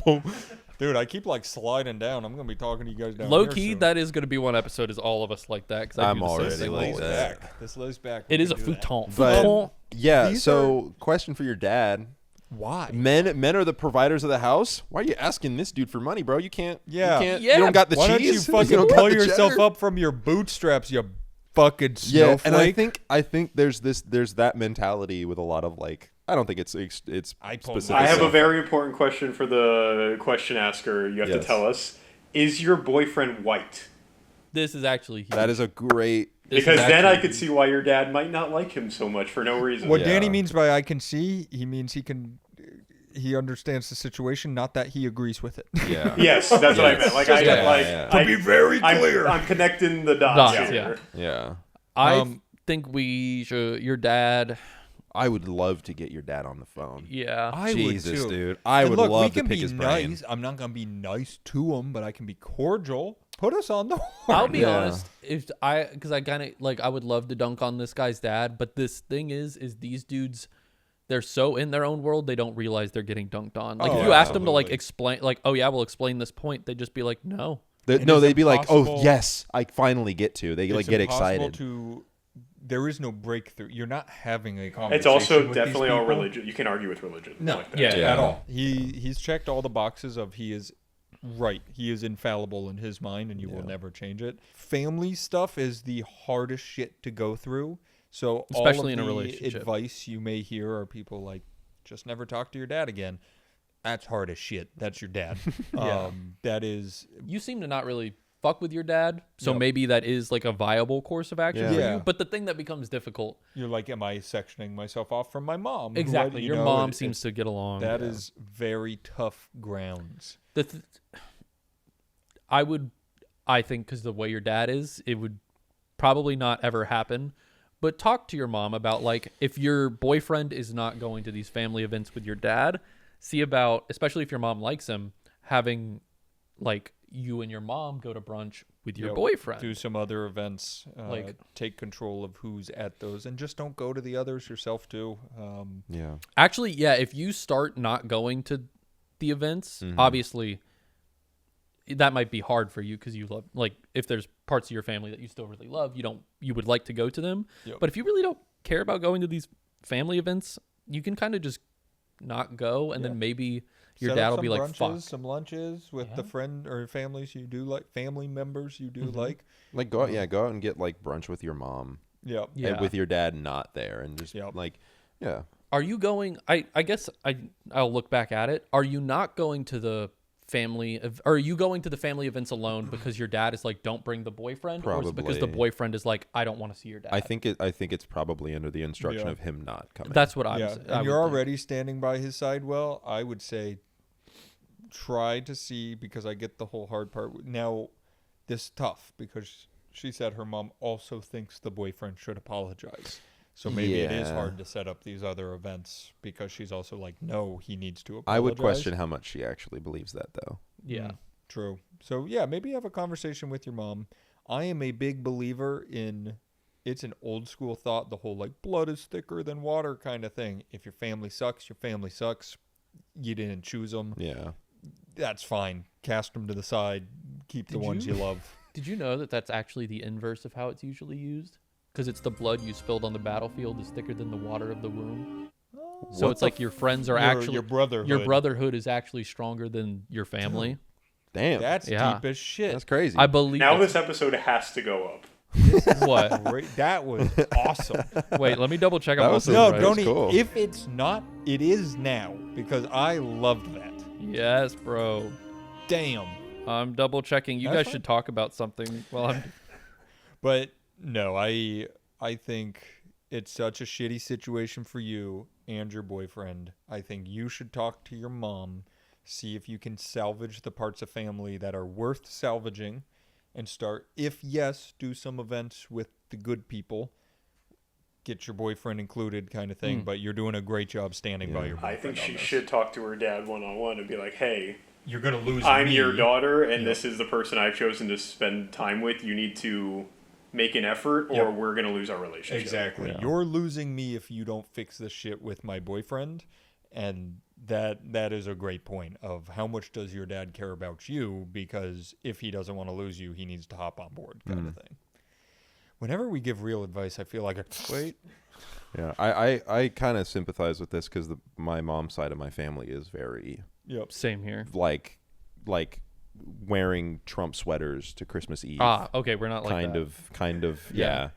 Dude, I keep like sliding down. I'm gonna be talking to you guys down Low here key, soon. that is going to be one episode. Is all of us like that? Cause I I'm do the same already thing. like This that. back. This lays back. It We is a can do that. futon. But Futon. yeah, These so question for your dad. Why? Men are the providers of the house. Why are you asking this dude for money, bro? You can't. Yeah. You, can't, Yeah. you don't got the Why don't you cheese. fucking don't got pull the yourself cheddar? up from your bootstraps, you fucking Yeah, snowflake? and I think there's that mentality with a lot of like. I don't think it's I pulled specific. I have a stuff. very important question for the question asker. You have to Yes. tell us: is your boyfriend white? This is actually huge. That is a great. This Because is then I actually could see why your dad might not like him so much for no reason. What Yeah. Danny means by I can see, he means he understands the situation, not that he agrees with it. Yeah. Yes, that's what I meant. Like I Yeah, like yeah. I, To be very clear. I'm connecting the dots Dots, here. Yeah. I think we should. Your dad. I would love to get your dad on the phone. Yeah. I Jesus, would too. dude. I And would look, love we to can pick be his brain. nice. I'm not gonna be nice to him, but I can be cordial. Put us on the horn. I'll be Yeah. honest. Because I kind of like, I would love to dunk on this guy's dad, but this thing is these dudes, they're so in their own world they don't realize they're getting dunked on. Like Oh, if you ask them to like absolutely. explain, like, oh yeah, we'll explain this point, they'd just be like, no. It No, is they'd be like, "Oh impossible- yes, I finally get to." They like It's get impossible excited. There is no breakthrough. You're not having a conversation. It's also with definitely these all people. religion. You can argue with religion. No, like that. Yeah. at all. He's checked all the boxes of he is right. He is infallible in his mind, and you will never change it. Family stuff is the hardest shit to go through. So Especially all of in a the relationship. advice you may hear are people like, just never talk to your dad again. That's hard as shit. That's your dad. That is You seem to not really fuck with your dad, so Yep. maybe that is like a viable course of action for Yeah. you. But the thing that becomes difficult, you're like, am I sectioning myself off from my mom? who I- exactly. you Your know, mom it- seems to get along. That is very tough grounds. I think because the way your dad is, it would probably not ever happen. But talk to your mom about like if your boyfriend is not going to these family events with your dad, see about, especially if your mom likes him, having like you and your mom go to brunch with your Yep. boyfriend. Do some other events. Like- take control of who's at those, and just don't go to the others yourself too. Yeah. Actually, yeah, if you start not going to the events, obviously that might be hard for you because you love, like, if there's parts of your family that you still really love, you would like to go to them. Yep. But if you really don't care about going to these family events, you can kind of just not go, and then maybe your Set dad up will some be like, brunches, "Fuck." some lunches with the friend or families you do like, family members you do like. Like go out, go out and get like brunch with your mom. Yeah. Yeah. And with your dad not there, and just Yep. like, yeah. Are you going? I guess I'll look back at it. Are you not going to the family? Are you going to the family events alone because your dad is like, don't bring the boyfriend, or is it because the Probably. boyfriend is like, I don't want to see your dad? I think it's probably under the instruction Yeah. of him not coming. That's what I Yeah. was. And I you're would think. already standing by his side. Well, I would say try to see, because I get the whole hard part. Now, this is tough because she said her mom also thinks the boyfriend should apologize. So maybe it is Yeah. hard to set up these other events because she's also like, no, he needs to apologize. I would question how much she actually believes that, though. Yeah. True. So yeah, maybe have a conversation with your mom. I am a big believer in, it's an old school thought, the whole like blood is thicker than water kind of thing. If your family sucks, your family sucks. You didn't choose them. Yeah. That's fine. Cast them to the side. Keep the ones you love. Did you know that that's actually the inverse of how it's usually used? Because it's the blood you spilled on the battlefield is thicker than the water of the womb. So What it's the like your friends are actually your brotherhood. your brotherhood is actually stronger than your family. Damn. That's Yeah. deep as shit. That's crazy. I believe. Now it's- this episode has to go up. what? Great. That was awesome. Wait, let me double check. That I'm was also a- No, right. don't. cool. If it's not, it is now because I loved that. Yes, bro. Damn. I'm double checking. You That's guys fine. should talk about something while I'm. But no, I think it's such a shitty situation for you and your boyfriend. I think you should talk to your mom, see if you can salvage the parts of family that are worth salvaging, and start, if yes, do some events with the good people. get your boyfriend included kind of thing, but you're doing a great job standing by your boyfriend. I think she should talk to her dad one-on-one and be like, hey, you're going to lose I'm me. your daughter, and this is the person I've chosen to spend time with. You need to make an effort, or we're going to lose our relationship. Exactly. Yeah. You're losing me if you don't fix this shit with my boyfriend. And that is a great point of how much does your dad care about you? Because if he doesn't want to lose you, he needs to hop on board kind of thing. Whenever we give real advice, I feel like, wait. Yeah, I kind of sympathize with this because my mom's side of my family is very... Yep. Same here. Like wearing Trump sweaters to Christmas Eve. Okay, we're not like kind of, yeah.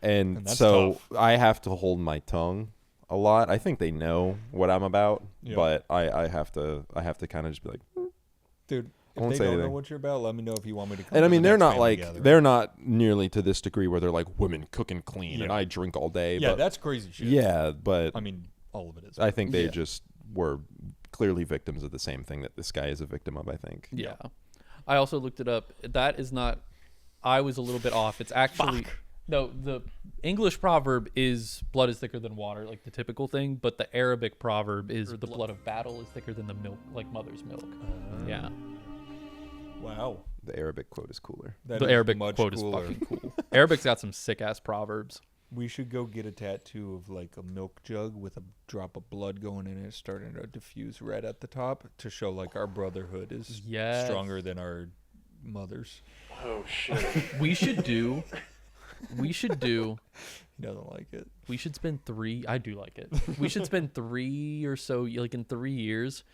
And that's so tough. I have to hold my tongue a lot. I think they know what I'm about, but I have to kind of just be like, dude, I won't if say they don't know anything. what you're about, let me know if you want me to come. And I to mean, the they're next not family like gathering. they're not nearly to this degree where they're like women cook and clean and I drink all day. Yeah, but, that's crazy shit. yeah, but I mean, all of it is. I think they just were clearly victims of the same thing that this guy is a victim of, I think. Yeah. I also looked it up. That is not... I was a little bit off. It's actually... No, the English proverb is blood is thicker than water, like the typical thing, but the Arabic proverb is the blood of battle is thicker than the milk, like mother's milk. Yeah. Wow. The Arabic quote is cooler. That The is Arabic much quote cooler. is fucking cool. Arabic's got some sick-ass proverbs. We should go get a tattoo of like a milk jug with a drop of blood going in it, starting to diffuse red at the top to show like our brotherhood is stronger than our mothers. Oh, shit. We should do... He doesn't like it. We should spend I do like it. We should spend 3 or so, like in 3 years,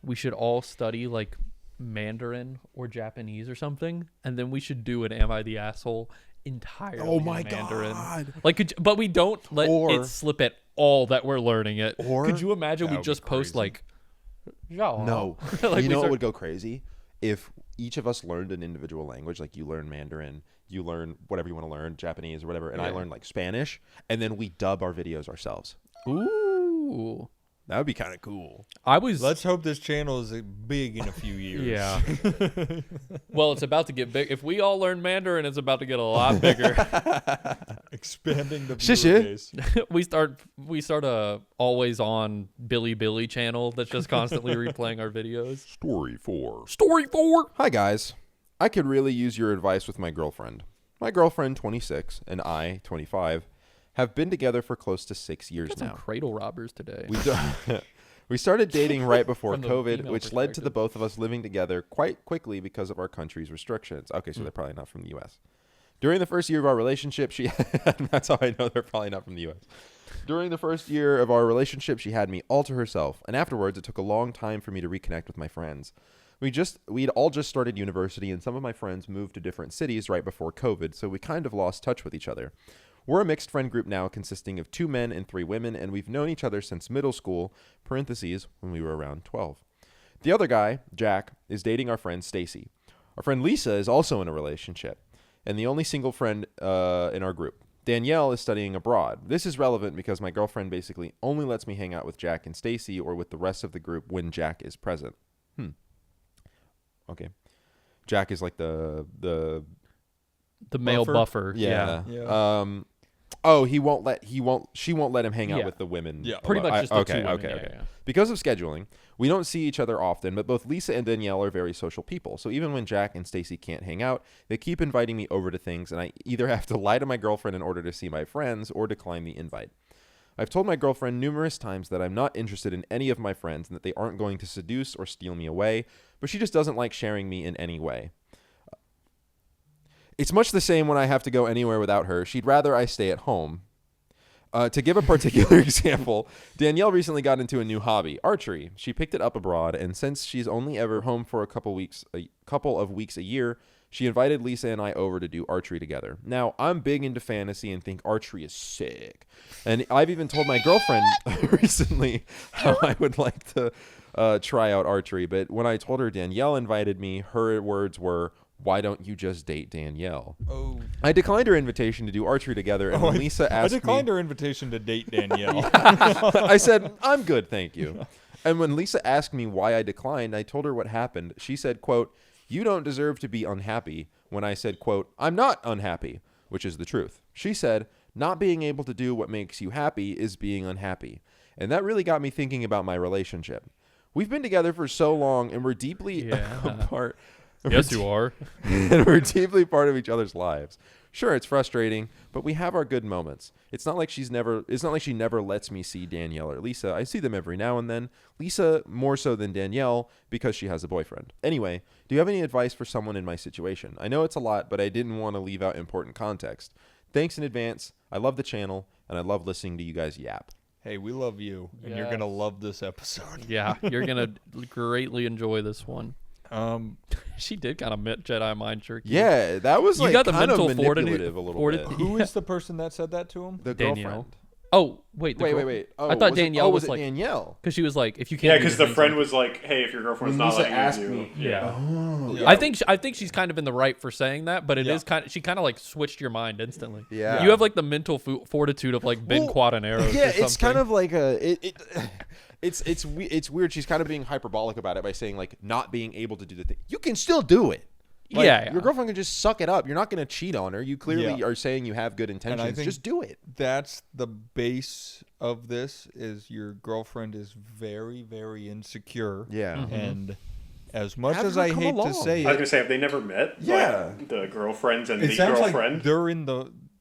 we should all study like Mandarin or Japanese or something, and then we should do an Am I the Asshole entirely in Mandarin. God. Like, but we don't let it slip at all that we're learning it. Or- could you imagine That we would just be post crazy. like, "Zhao." No. Like, you we know what start- would go crazy? If each of us learned an individual language, like you learn Mandarin, you learn whatever you want to learn, Japanese or whatever, and I learned like Spanish, and then we dub our videos ourselves. Ooh. That would be kind of cool. Let's hope this channel is big in a few years. Yeah. Well, it's about to get big. If we all learn Mandarin, it's about to get a lot bigger. Expanding the Shishi. viewer base. we start a always on Billy channel that's just constantly replaying our videos. Story 4. Story 4. Hi, guys. I could really use your advice with my girlfriend. My girlfriend, 26, and I, 25, have been together for close to 6 years Got some now. cradle robbers today. We started dating right before From the COVID, female which led to the perspective. both of us living together quite quickly because of our country's restrictions. Okay, so they're probably not from the U.S. During the first year of our relationship, that's how I know they're probably not from the U.S. During the first year of our relationship, she had me all to herself, and afterwards, it took a long time for me to reconnect with my friends. We'd all just started university, and some of my friends moved to different cities right before COVID, so we kind of lost touch with each other. We're a mixed friend group now consisting of 2 men and 3 women, and we've known each other since middle school, parentheses, when we were around 12. The other guy, Jack, is dating our friend Stacy. Our friend Lisa is also in a relationship, and the only single friend in our group. Danielle is studying abroad. This is relevant because my girlfriend basically only lets me hang out with Jack and Stacy or with the rest of the group when Jack is present. Okay. Jack is like the male buffer. yeah. Yeah. She won't let him hang out Yeah. with the women. Yeah. Pretty much just the okay, 2 women. okay, Yeah, okay. yeah. Because of scheduling, we don't see each other often, but both Lisa and Danielle are very social people. So even when Jack and Stacy can't hang out, they keep inviting me over to things, and I either have to lie to my girlfriend in order to see my friends or decline the invite. I've told my girlfriend numerous times that I'm not interested in any of my friends and that they aren't going to seduce or steal me away, but she just doesn't like sharing me in any way. It's much the same when I have to go anywhere without her. She'd rather I stay at home. To give a particular example, Danielle recently got into a new hobby, archery. She picked it up abroad, and since she's only ever home for a couple of weeks a year, she invited Lisa and I over to do archery together. Now, I'm big into fantasy and think archery is sick. And I've even told my girlfriend recently how I would like to try out archery. But when I told her Danielle invited me, her words were, "Why don't you just date Danielle?" Oh. I declined her invitation to do archery together, and when Lisa asked I declined me, her invitation to date Danielle. I said, "I'm good, thank you." And when Lisa asked me why I declined, I told her what happened. She said, quote, "You don't deserve to be unhappy." When I said, quote, "I'm not unhappy," which is the truth. She said, Not being able to do what makes you happy is being unhappy. And that really got me thinking about my relationship. We've been together for so long, and we're deeply apart. Yes, you are. And we're deeply part of each other's lives. Sure, it's frustrating, but we have our good moments. It's not like she never lets me see Danielle or Lisa. I see them every now and then. Lisa more so than Danielle because she has a boyfriend. Anyway, do you have any advice for someone in my situation? I know it's a lot, but I didn't want to leave out important context. Thanks in advance. I love the channel, and I love listening to you guys yap. Hey, we love you, and you're going to love this episode. Yeah, you're going to greatly enjoy this one. She did kind of Jedi mind trick. Yeah, that was you got the kind of mental manipulative a little bit. Who is the person that said that to him? The Danielle. girlfriend. Oh, wait. Wait. Oh, I thought Danielle was it like Danielle? because she was like, if you can't. Yeah, because the friend was like, "Hey, if your girlfriend's not Lisa letting asked you do." me. Yeah. Oh, I think she's kind of in the right for saying that, but it is kind of she kind of like switched your mind instantly. Yeah. You have like the mental fortitude of like Ben Quadanero. Yeah, it's kind of like it's weird. She's kind of being hyperbolic about it by saying like not being able to do the thing. You can still do it. Like, yeah. Your girlfriend can just suck it up. You're not going to cheat on her. You clearly are saying you have good intentions. And I think just do it. That's the base of this is your girlfriend is very, very insecure. Yeah. Mm-hmm. And as much Have as her I come hate along. to say I was it, gonna say, have they never met? Yeah. Like, the girlfriends and it the sounds girlfriend. like they're in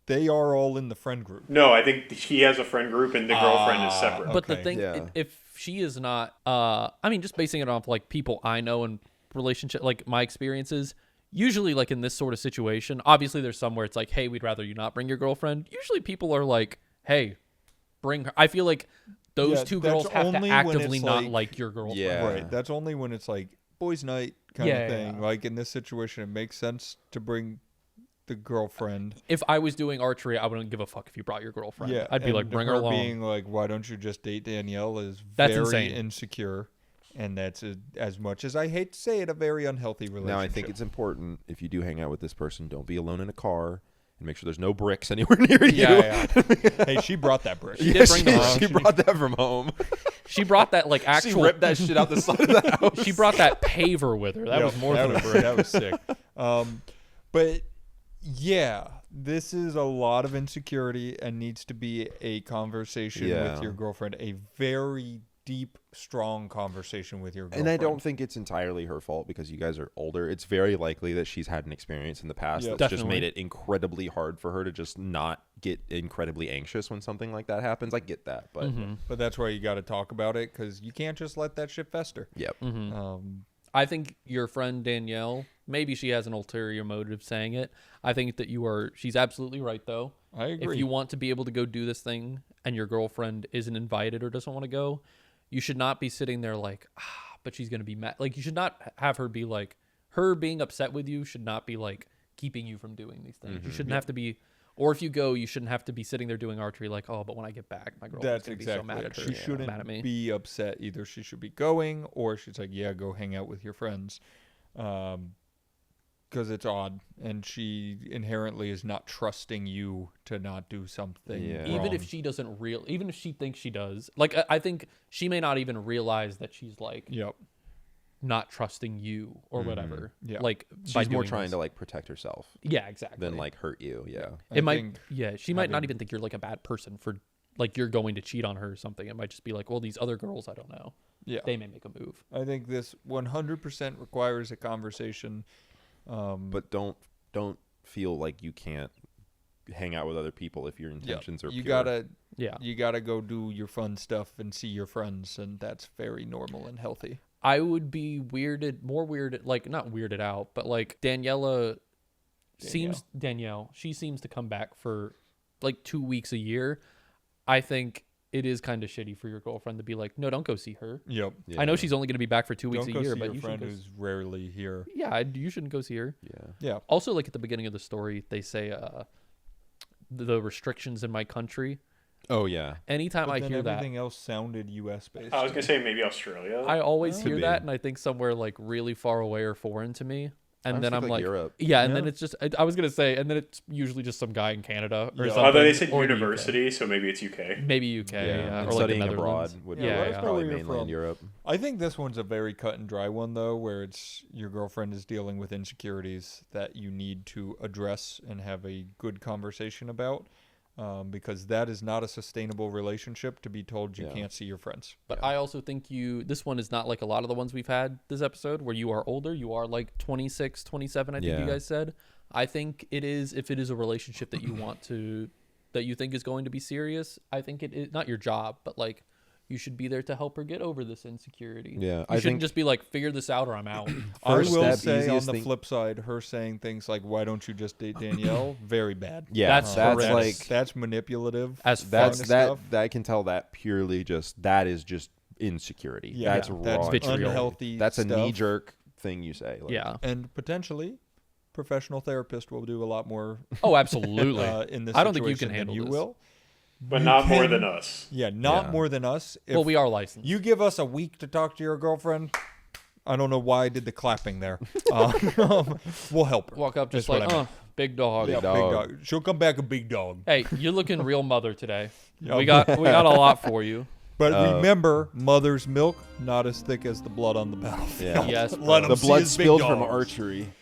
they are all in the friend group. No, I think he has a friend group and the girlfriend is separate. But the Okay. thing, Yeah. if she is not, I mean, just basing it off like people I know and relationship, like my experiences. Usually, like in this sort of situation, obviously there's somewhere it's like, hey, we'd rather you not bring your girlfriend. Usually, people are like, hey, bring her. I feel like those two that's girls have to only when actively it's not like- like your girlfriend. Yeah. Right. That's only when it's like boys' night kind Yeah, of thing. yeah. Like in this situation, it makes sense to bring the girlfriend. If I was doing archery, I wouldn't give a fuck if you brought your girlfriend. Yeah, I'd be like, and bring her along. Being like, why don't you just date Danielle? Is That's very insane. insecure, and that's as much as I hate to say it, a very unhealthy relationship. Now, I think it's important if you do hang out with this person, don't be alone in a car and make sure there's no bricks anywhere near you. yeah. Hey, she brought that brick. She did bring the she brick. brought that from home. She brought that like She actual. ripped that shit out the side of the house. She brought that paver with her. That Yeah, was more than a was, brick. That was sick. But yeah, this is a lot of insecurity and needs to be a conversation Yeah. with your girlfriend, a very deep, strong conversation with your girlfriend. And I don't think it's entirely her fault because you guys are older. It's very likely that she's had an experience in the past Yeah. that's just Definitely. made it incredibly hard for her to just not get incredibly anxious when something like that happens. I get that, but But that's why you got to talk about it because you can't just let that shit fester. yep. I think your friend Danielle, maybe she has an ulterior motive saying it. I think that she's absolutely right though. I agree. If you want to be able to go do this thing and your girlfriend isn't invited or doesn't want to go, you should not be sitting there like, but she's going to be mad. Like you should not have her be like, her being upset with you should not be like keeping you from doing these things. You shouldn't have to be, or if you go, you shouldn't have to be sitting there doing archery like, oh, but when I get back, my girlfriend's That's going to exactly be so mad it. at her. She shouldn't mad at me. be upset. Either she should be going or she's like, yeah, go hang out with your friends. Because it's odd. And she inherently is not trusting you to not do something Yeah. Even wrong. if she doesn't even if she thinks she does, like I think she may not even realize that she's like Yep. not trusting you or whatever. Yeah. Like She's more trying to like protect herself yeah, exactly. than like hurt you. Yeah. it I might think she might not even think you're like a bad person for like you're going to cheat on her or something. It might just be like, well, these other girls, I don't know. Yeah. They may make a move. I think this 100% requires a conversation. But don't feel like you can't hang out with other people if your intentions are you pure. gotta go do your fun stuff and see your friends, and that's very normal and healthy. I would be more weirded, like not weirded out, but like Danielle, she seems to come back for like 2 weeks a year. I think it is kind of shitty for your girlfriend to be like, no, don't go see her. Yep. Yeah. I know she's only going to be back for 2 weeks Don't a go year, see but your you friend should go. who's rarely here. Yeah, you shouldn't go see her. Yeah. Yeah. Also, like at the beginning of the story, they say the restrictions in my country. Oh yeah. Anytime But I then hear that, everything else sounded U.S. based. I was gonna say maybe Australia. I always hear be. that, and I think somewhere like really far away or foreign to me. And then I'm like like, Europe. yeah, and then Yeah. it's just, I was gonna say, and then it's usually just some guy in Canada or Yeah. something. Although they said or the UK. university, so maybe it's UK. Maybe UK, yeah, And or like the studying abroad Netherlands. would Yeah, be yeah. probably Where you're mainland from. Europe. I think this one's a very cut and dry one, though, where it's your girlfriend is dealing with insecurities that you need to address and have a good conversation about. because that is not a sustainable relationship to be told you can't see your friends. But I also think this one is not like a lot of the ones we've had this episode where you are older. You are like 26, 27, I think you guys said. I think it is, if it is a relationship that you want to, that you think is going to be serious, I think it is not your job, but like you should be there to help her get over this insecurity. Yeah, I shouldn't just be like, figure this out or I'm out. I will say on the flip side, her saying things like, "Why don't you just date Danielle?" Very bad. Yeah, that's manipulative. That I can tell that purely that is just insecurity. Yeah, that's wrong. That's vitriol. Unhealthy. That's a stuff. knee-jerk thing you say. And potentially, professional therapist will do a lot more. Oh, absolutely. In this, I don't think you can handle you this. will. But not more than us. Yeah, not more than us. Well, we are licensed. You give us a week to talk to your girlfriend. I don't know why I did the clapping there. We'll help her. Walk up just That's like, what I meant. big dog. Big dog. She'll come back a big dog. Hey, you're looking real mother today. Yep. We got a lot for you. But remember, mother's milk not as thick as the blood on the battlefield. Yeah. Yes, Let 'em the see blood his big spilled from dogs. archery.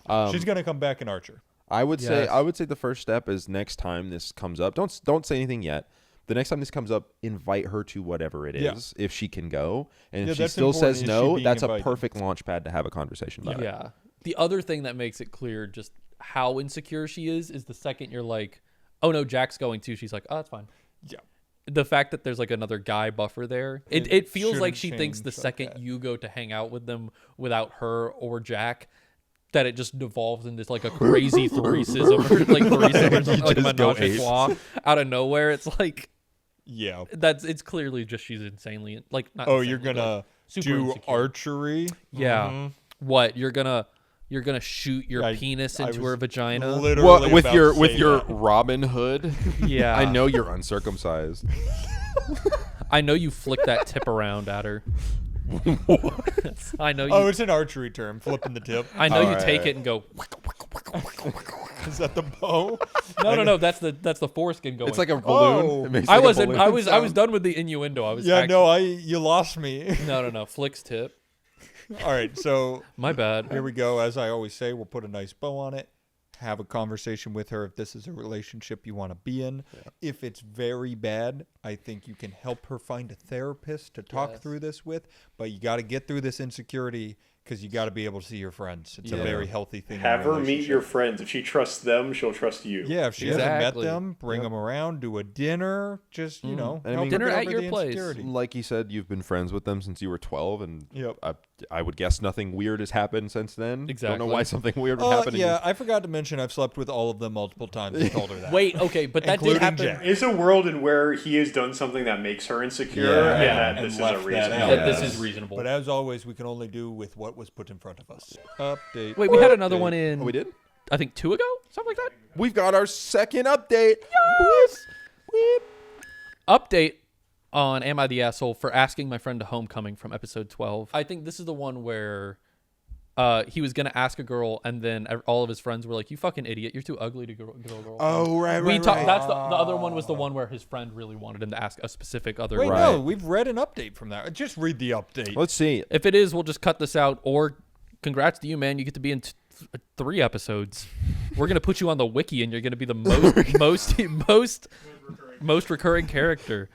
Yep. She's gonna come back in Archer. I would Yes. say the first step is next time this comes up. Don't say anything yet. The next time this comes up, invite her to whatever it is if she can go. And if she that's still important. says Is no, she that's being a invited? perfect launch pad to have a conversation about it. Yeah. The other thing that makes it clear just how insecure she is the second you're like, oh no, Jack's going too. She's like, oh, that's fine. Yeah. The fact that there's like another guy buffer there, it feels like shouldn't she thinks the change like second that. you go to hang out with them without her or Jack, that it just devolves into like a crazy threesome or like a menage a trois out of nowhere. It's like, Yeah. it's clearly just she's insanely like not. Oh, insanely, you're gonna like, super do insecure. archery? Yeah. What you're gonna shoot your penis into her vagina? Literally Well, with about your to with say your that. Robin Hood. Yeah. I know you're uncircumcised. I know you flick that tip around at her. I know you. Oh, it's an archery term. Flipping the tip. I know you Alright. take it and go. Is that the bow? No. That's the foreskin going. It's like a balloon. Oh. It makes I like a wasn't. balloon I was sound. done with the innuendo. I was. Yeah. actually, No. You lost me. No. Flicks tip. All right. So My bad. here we go. As I always say, we'll put a nice bow on it. Have a conversation with her if this is a relationship you want to be in. Yeah. If it's very bad, I think you can help her find a therapist to talk through this with. But you got to get through this insecurity because you got to be able to see your friends. It's a very healthy thing. Have in a her meet your friends. If she trusts them, she'll trust you. Yeah, if she hasn't Exactly. met them, bring them around, do a dinner. Just And I help mean, her dinner get at over your the place. insecurity. Like you said, you've been friends with them since you were 12, and Yep. I would guess nothing weird has happened since then. Don't Exactly. know why something weird would happen. Yeah, I forgot to mention I've slept with all of them multiple times. I told her that. Wait. Okay, but that did Including happen. Jack. Is a world in where he has done something that makes her insecure, Yeah. and Yeah. that And this is a left that reason. out. That this is reasonable. But as always, we can only do with what was put in front of us. Update. Wait, we had another one in. Oh, we did? I think 2 ago, something like that. We've got our second update. Update on Am I the Asshole for asking my friend to homecoming from episode 12. I think this is the one where he was going to ask a girl and then all of his friends were like, you fucking idiot. You're too ugly to girl. Oh, right. We talked. That's the other one was the one where his friend really wanted him to ask a specific other. Wait, Right. no, we've read an update from that. Just read the update. Let's see. If it is, we'll just cut this out. Or congrats to you, man. You get to be in 3 episodes. We're gonna put you on the wiki, and you're gonna be the most recurring character.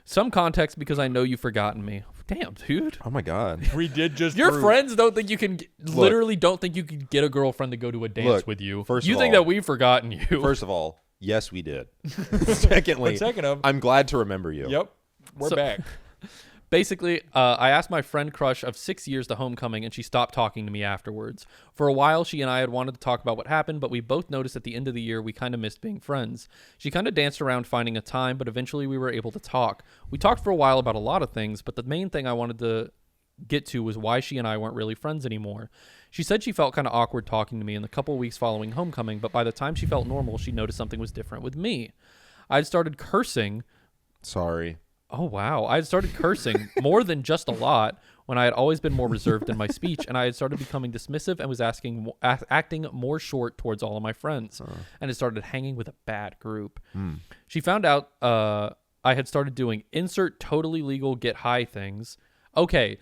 Some context because I know you've forgotten me. Damn, dude. Oh my God. We did just Your prove- friends don't think you can literally don't think you can get a girlfriend to go to a dance Look, with you. first You of think all- that we've forgotten you. First of all, yes, we did. Secondly, But second of, I'm glad to remember you. yep, we're So- back. Basically, I asked my friend crush of 6 years to homecoming, and she stopped talking to me afterwards. For a while, she and I had wanted to talk about what happened, but we both noticed at the end of the year we kind of missed being friends. She kind of danced around finding a time, but eventually we were able to talk. We talked for a while about a lot of things, but the main thing I wanted to get to was why she and I weren't really friends anymore. She said she felt kind of awkward talking to me in the couple weeks following homecoming, but by the time she felt normal, she noticed something was different with me. I'd started cursing. Sorry. Oh, wow. I had started cursing more than just a lot when I had always been more reserved in my speech, and I had started becoming dismissive and was acting more short towards all of my friends, and had started hanging with a bad group. She found out I had started doing insert totally legal get high things. Okay,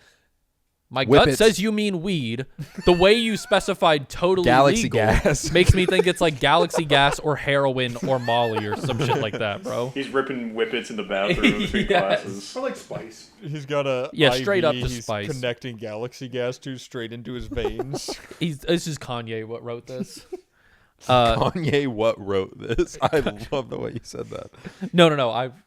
My gut Whippets. says you mean weed. The way you specified totally Galaxy legal gas. makes me think it's like galaxy gas or heroin or Molly or some shit like that, bro. He's ripping whippets in the bathroom between classes. Or like Spice. He's got a straight IV up to he's Spice. connecting galaxy gas to straight into his veins. This is Kanye what wrote this. Kanye, what wrote this? I love the way you said that. No.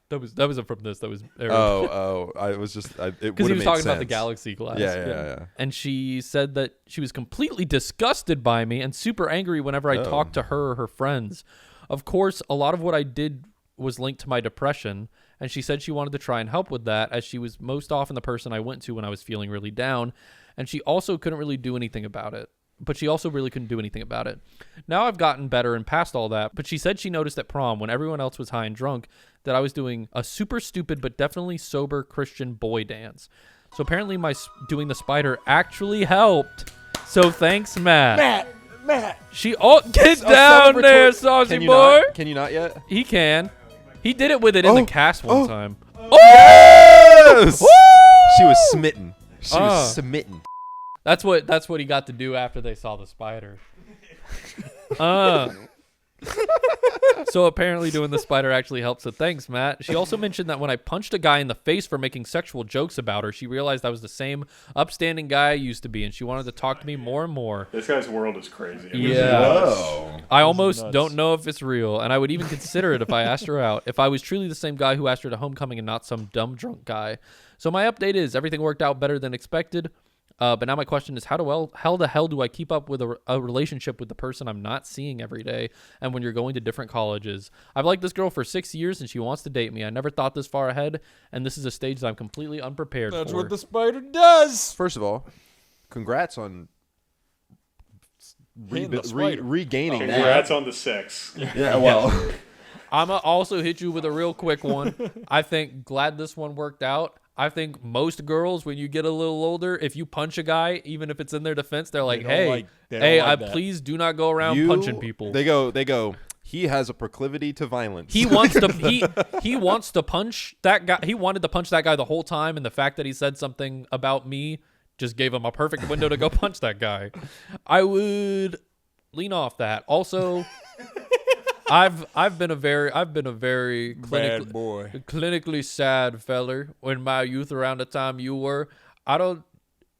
That wasn't from this. That was I was just it because he was made talking about the sense. galaxy glass. Yeah. And she said that she was completely disgusted by me and super angry whenever I talked to her or her friends. Of course, a lot of what I did was linked to my depression, and she said she wanted to try and help with that, as she was most often the person I went to when I was feeling really down, and she also couldn't really do anything about it. Now I've gotten better and past all that, but she said she noticed at prom, when everyone else was high and drunk, that I was doing a super stupid but definitely sober Christian boy dance. So apparently my doing the spider actually helped. So thanks, Matt. She get down there, saucy boy. Can you not yet? He can. He did it with it in the cast one time. Yes! She was smitten. She was smitten. That's what he got to do after they saw the spider. So apparently doing the spider actually helps. So thanks, Matt. She also mentioned that when I punched a guy in the face for making sexual jokes about her, she realized I was the same upstanding guy I used to be, and she wanted to talk to me more and more. This guy's world is crazy. Yeah. I almost don't know if it's real, and I would even consider it if I asked her out, if I was truly the same guy who asked her to homecoming and not some dumb drunk guy. So my update is everything worked out better than expected. But now my question is, how the hell do I keep up with a relationship with the person I'm not seeing every day, and when you're going to different colleges? I've liked this girl for 6 years, and she wants to date me. I never thought this far ahead, and this is a stage that I'm completely unprepared for. That's what the spider does. First of all, congrats on regaining that. Congrats on the sex. Yeah, well. I'm going to also hit you with a real quick one. I think glad this one worked out. I think most girls, when you get a little older, if you punch a guy, even if it's in their defense, they're like, please do not go around punching people. They go, he has a proclivity to violence. He wants to he wants to punch that guy. He wanted to punch that guy the whole time, and the fact that he said something about me just gave him a perfect window to go punch that guy. I would lean off that. Also, I've been a very Bad boy. clinically sad feller in my youth around the time you were.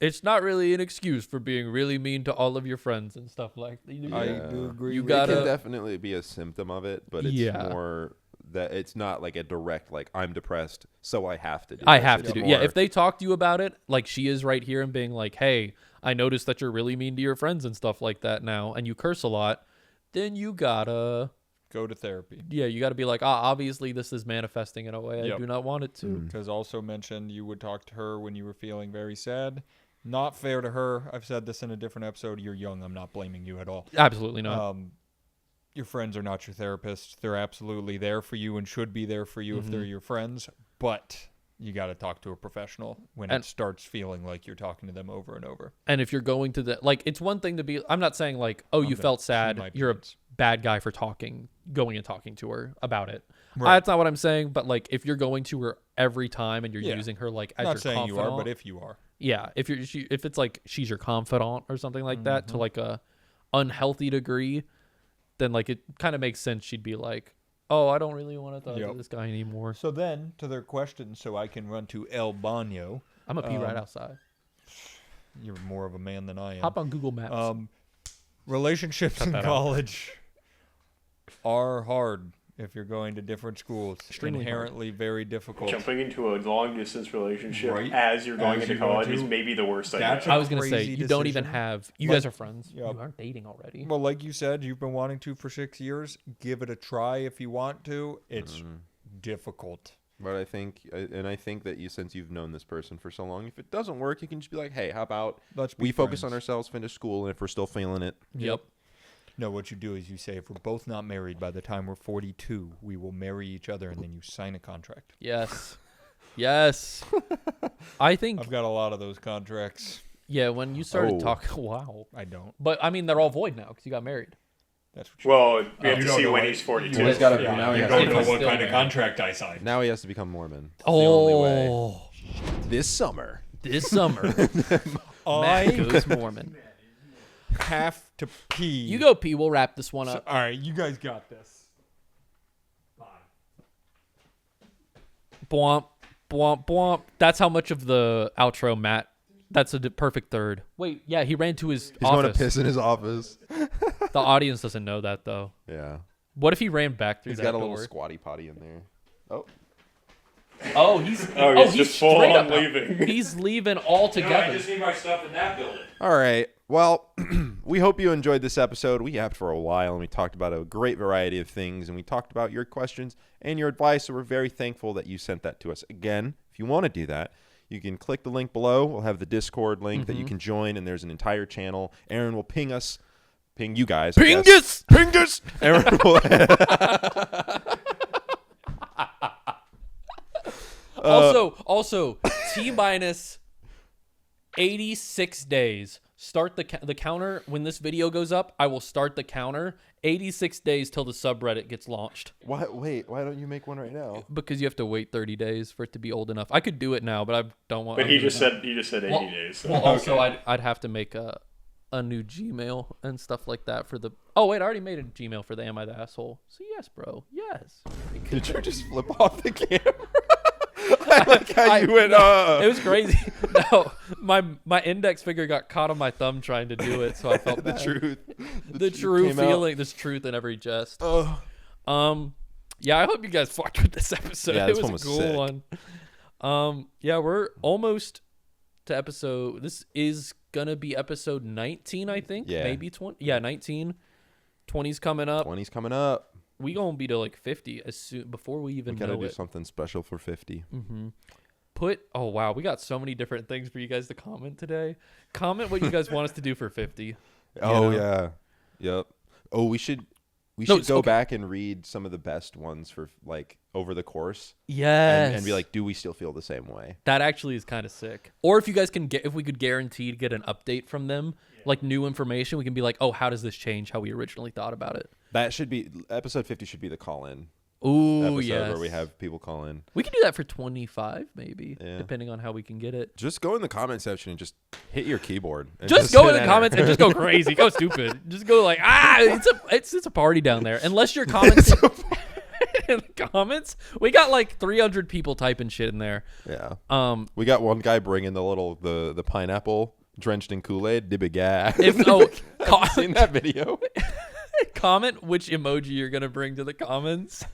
It's not really an excuse for being really mean to all of your friends and stuff like that. I do agree. It can definitely be a symptom of it, but it's more that it's not like a direct, like, I'm depressed, so I have to do it. Yeah, if they talk to you about it, like she is right here and being like, hey, I noticed that you're really mean to your friends and stuff like that now, and you curse a lot, then you gotta go to therapy. Yeah, you got to be like, obviously this is manifesting in a way I do not want it to. Because also mentioned you would talk to her when you were feeling very sad. Not fair to her. I've said this in a different episode. You're young. I'm not blaming you at all. Absolutely not. Your friends are not your therapists. They're absolutely there for you and should be there for you if they're your friends. But you got to talk to a professional when it starts feeling like you're talking to them over and over. And if you're going to it's one thing to be, I'm not saying like, you felt sad, you're a bad guy for going and talking to her about it. Right. That's not what I'm saying, but like if you're going to her every time and you're using her like as your confidant. Not saying you are, but if you are. Yeah, if it's like she's your confidant or something like that to like a unhealthy degree, then like it kind of makes sense. She'd be like, oh, I don't really want to talk to this guy anymore. So then, to their question, so I can run to El Baño. I'm going to pee right outside. You're more of a man than I am. Hop on Google Maps. Relationships in college are hard if you're going to different schools. Extremely inherently very difficult. Jumping into a long-distance relationship as you're going into college is maybe the worst idea. I was going to say, you don't even have... You guys are friends. Yep. You aren't dating already. Well, like you said, you've been wanting to for 6 years. Give it a try if you want to. It's difficult. But I think that since you've known this person for so long, if it doesn't work, you can just be like, hey, how about we focus on ourselves, finish school, and if we're still feeling it. Yep. No, what you do is you say, if we're both not married by the time we're 42, we will marry each other, and then you sign a contract. Yes. Yes. I think... I've got a lot of those contracts. Yeah, when you started talking... Wow. I don't. But, I mean, they're all void now because you got married. That's what we have to see when he's 42. You don't know what kind of contract I signed. Now he has to become Mormon. It's the only way. This summer. Matt goes Mormon. Have to pee. You go pee. We'll wrap this one So, up. all right, you guys got this. Bwomp, bwomp, bwomp. That's how much of the outro, Matt. That's a perfect third. Wait, yeah, he ran to his He's office. going to piss in his office. The audience doesn't know that, though. Yeah. What if he ran back through He's that got a door? little squatty potty in there. Oh. Oh, he's just full straight on up out. leaving. He's leaving altogether. need my stuff in that building. All right. Well, we hope you enjoyed this episode. We yapped for a while, and we talked about a great variety of things, and we talked about your questions and your advice, so we're very thankful that you sent that to us. Again, if you want to do that, you can click the link below. We'll have the Discord link that you can join, and there's an entire channel. Aaron will ping you guys. Pingus! Pingus! Aaron will... Also, T-minus 86 days. Start the counter when this video goes up. I will start the counter. 86 days till the subreddit gets launched. Wait, why don't you make one right now? Because you have to wait 30 days for it to be old enough. I could do it now, but I don't want. But he just said 80 days. So. Well, also, I'd have to make a new Gmail and stuff like that for the. Oh wait, I already made a Gmail for the Am I the Asshole? So yes, bro, yes. Did you just flip off the camera? I like how you went. It was crazy. No, my index finger got caught on my thumb trying to do it, so I felt the bad. truth. The true feeling. There's truth in every jest. Yeah, I hope you guys fucked with this episode. Yeah, it this was a one was cool sick. one. Yeah, we're almost to episode. This is gonna be episode 19, I think. Yeah. Maybe 20. Yeah, 19. 20's coming up. 20's coming up. We gonna be to like 50 as soon before we even We gotta know do it. something special for 50. Oh wow, we got so many different things for you guys to comment today. Comment what you guys want us to do for 50. Oh know? yeah, yep. Oh, we should No, go okay. back and read some of the best ones for like over the course, Yes. and be like, do we still feel the same way? That actually is kind of sick. Or if you guys if we could guarantee to get an update from them, like new information, we can be like, oh, how does this change how we originally thought about it? That should be episode 50. Should be the call-in Ooh, episode yes. where we have people call in. We can do that for 25, maybe, Yeah. depending on how we can get it. Just go in the comment section and just hit your keyboard. And Just go hit in the enter. comments and just go crazy, go stupid. Just go like, it's a party down there. Unless your comments in the comments, we got like 300 people typing shit in there. Yeah. We got one guy bringing the pineapple drenched in Kool-Aid. Dibiga. Seen that video? Comment which emoji you're gonna bring to the comments.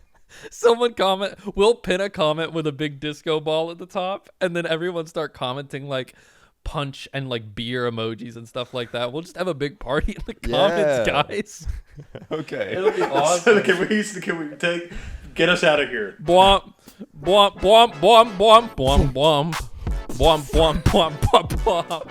Someone comment. We'll pin a comment with a big disco ball at the top, and then everyone start commenting like punch and like beer emojis and stuff like that. We'll just have a big party in the comments, guys. Okay. It'll be awesome. So can we get us out of here? Bwomp, bwomp, bwomp, bwomp, bwomp, bwomp, bwomp, bwomp, bwomp, bwomp, bwomp, bwomp.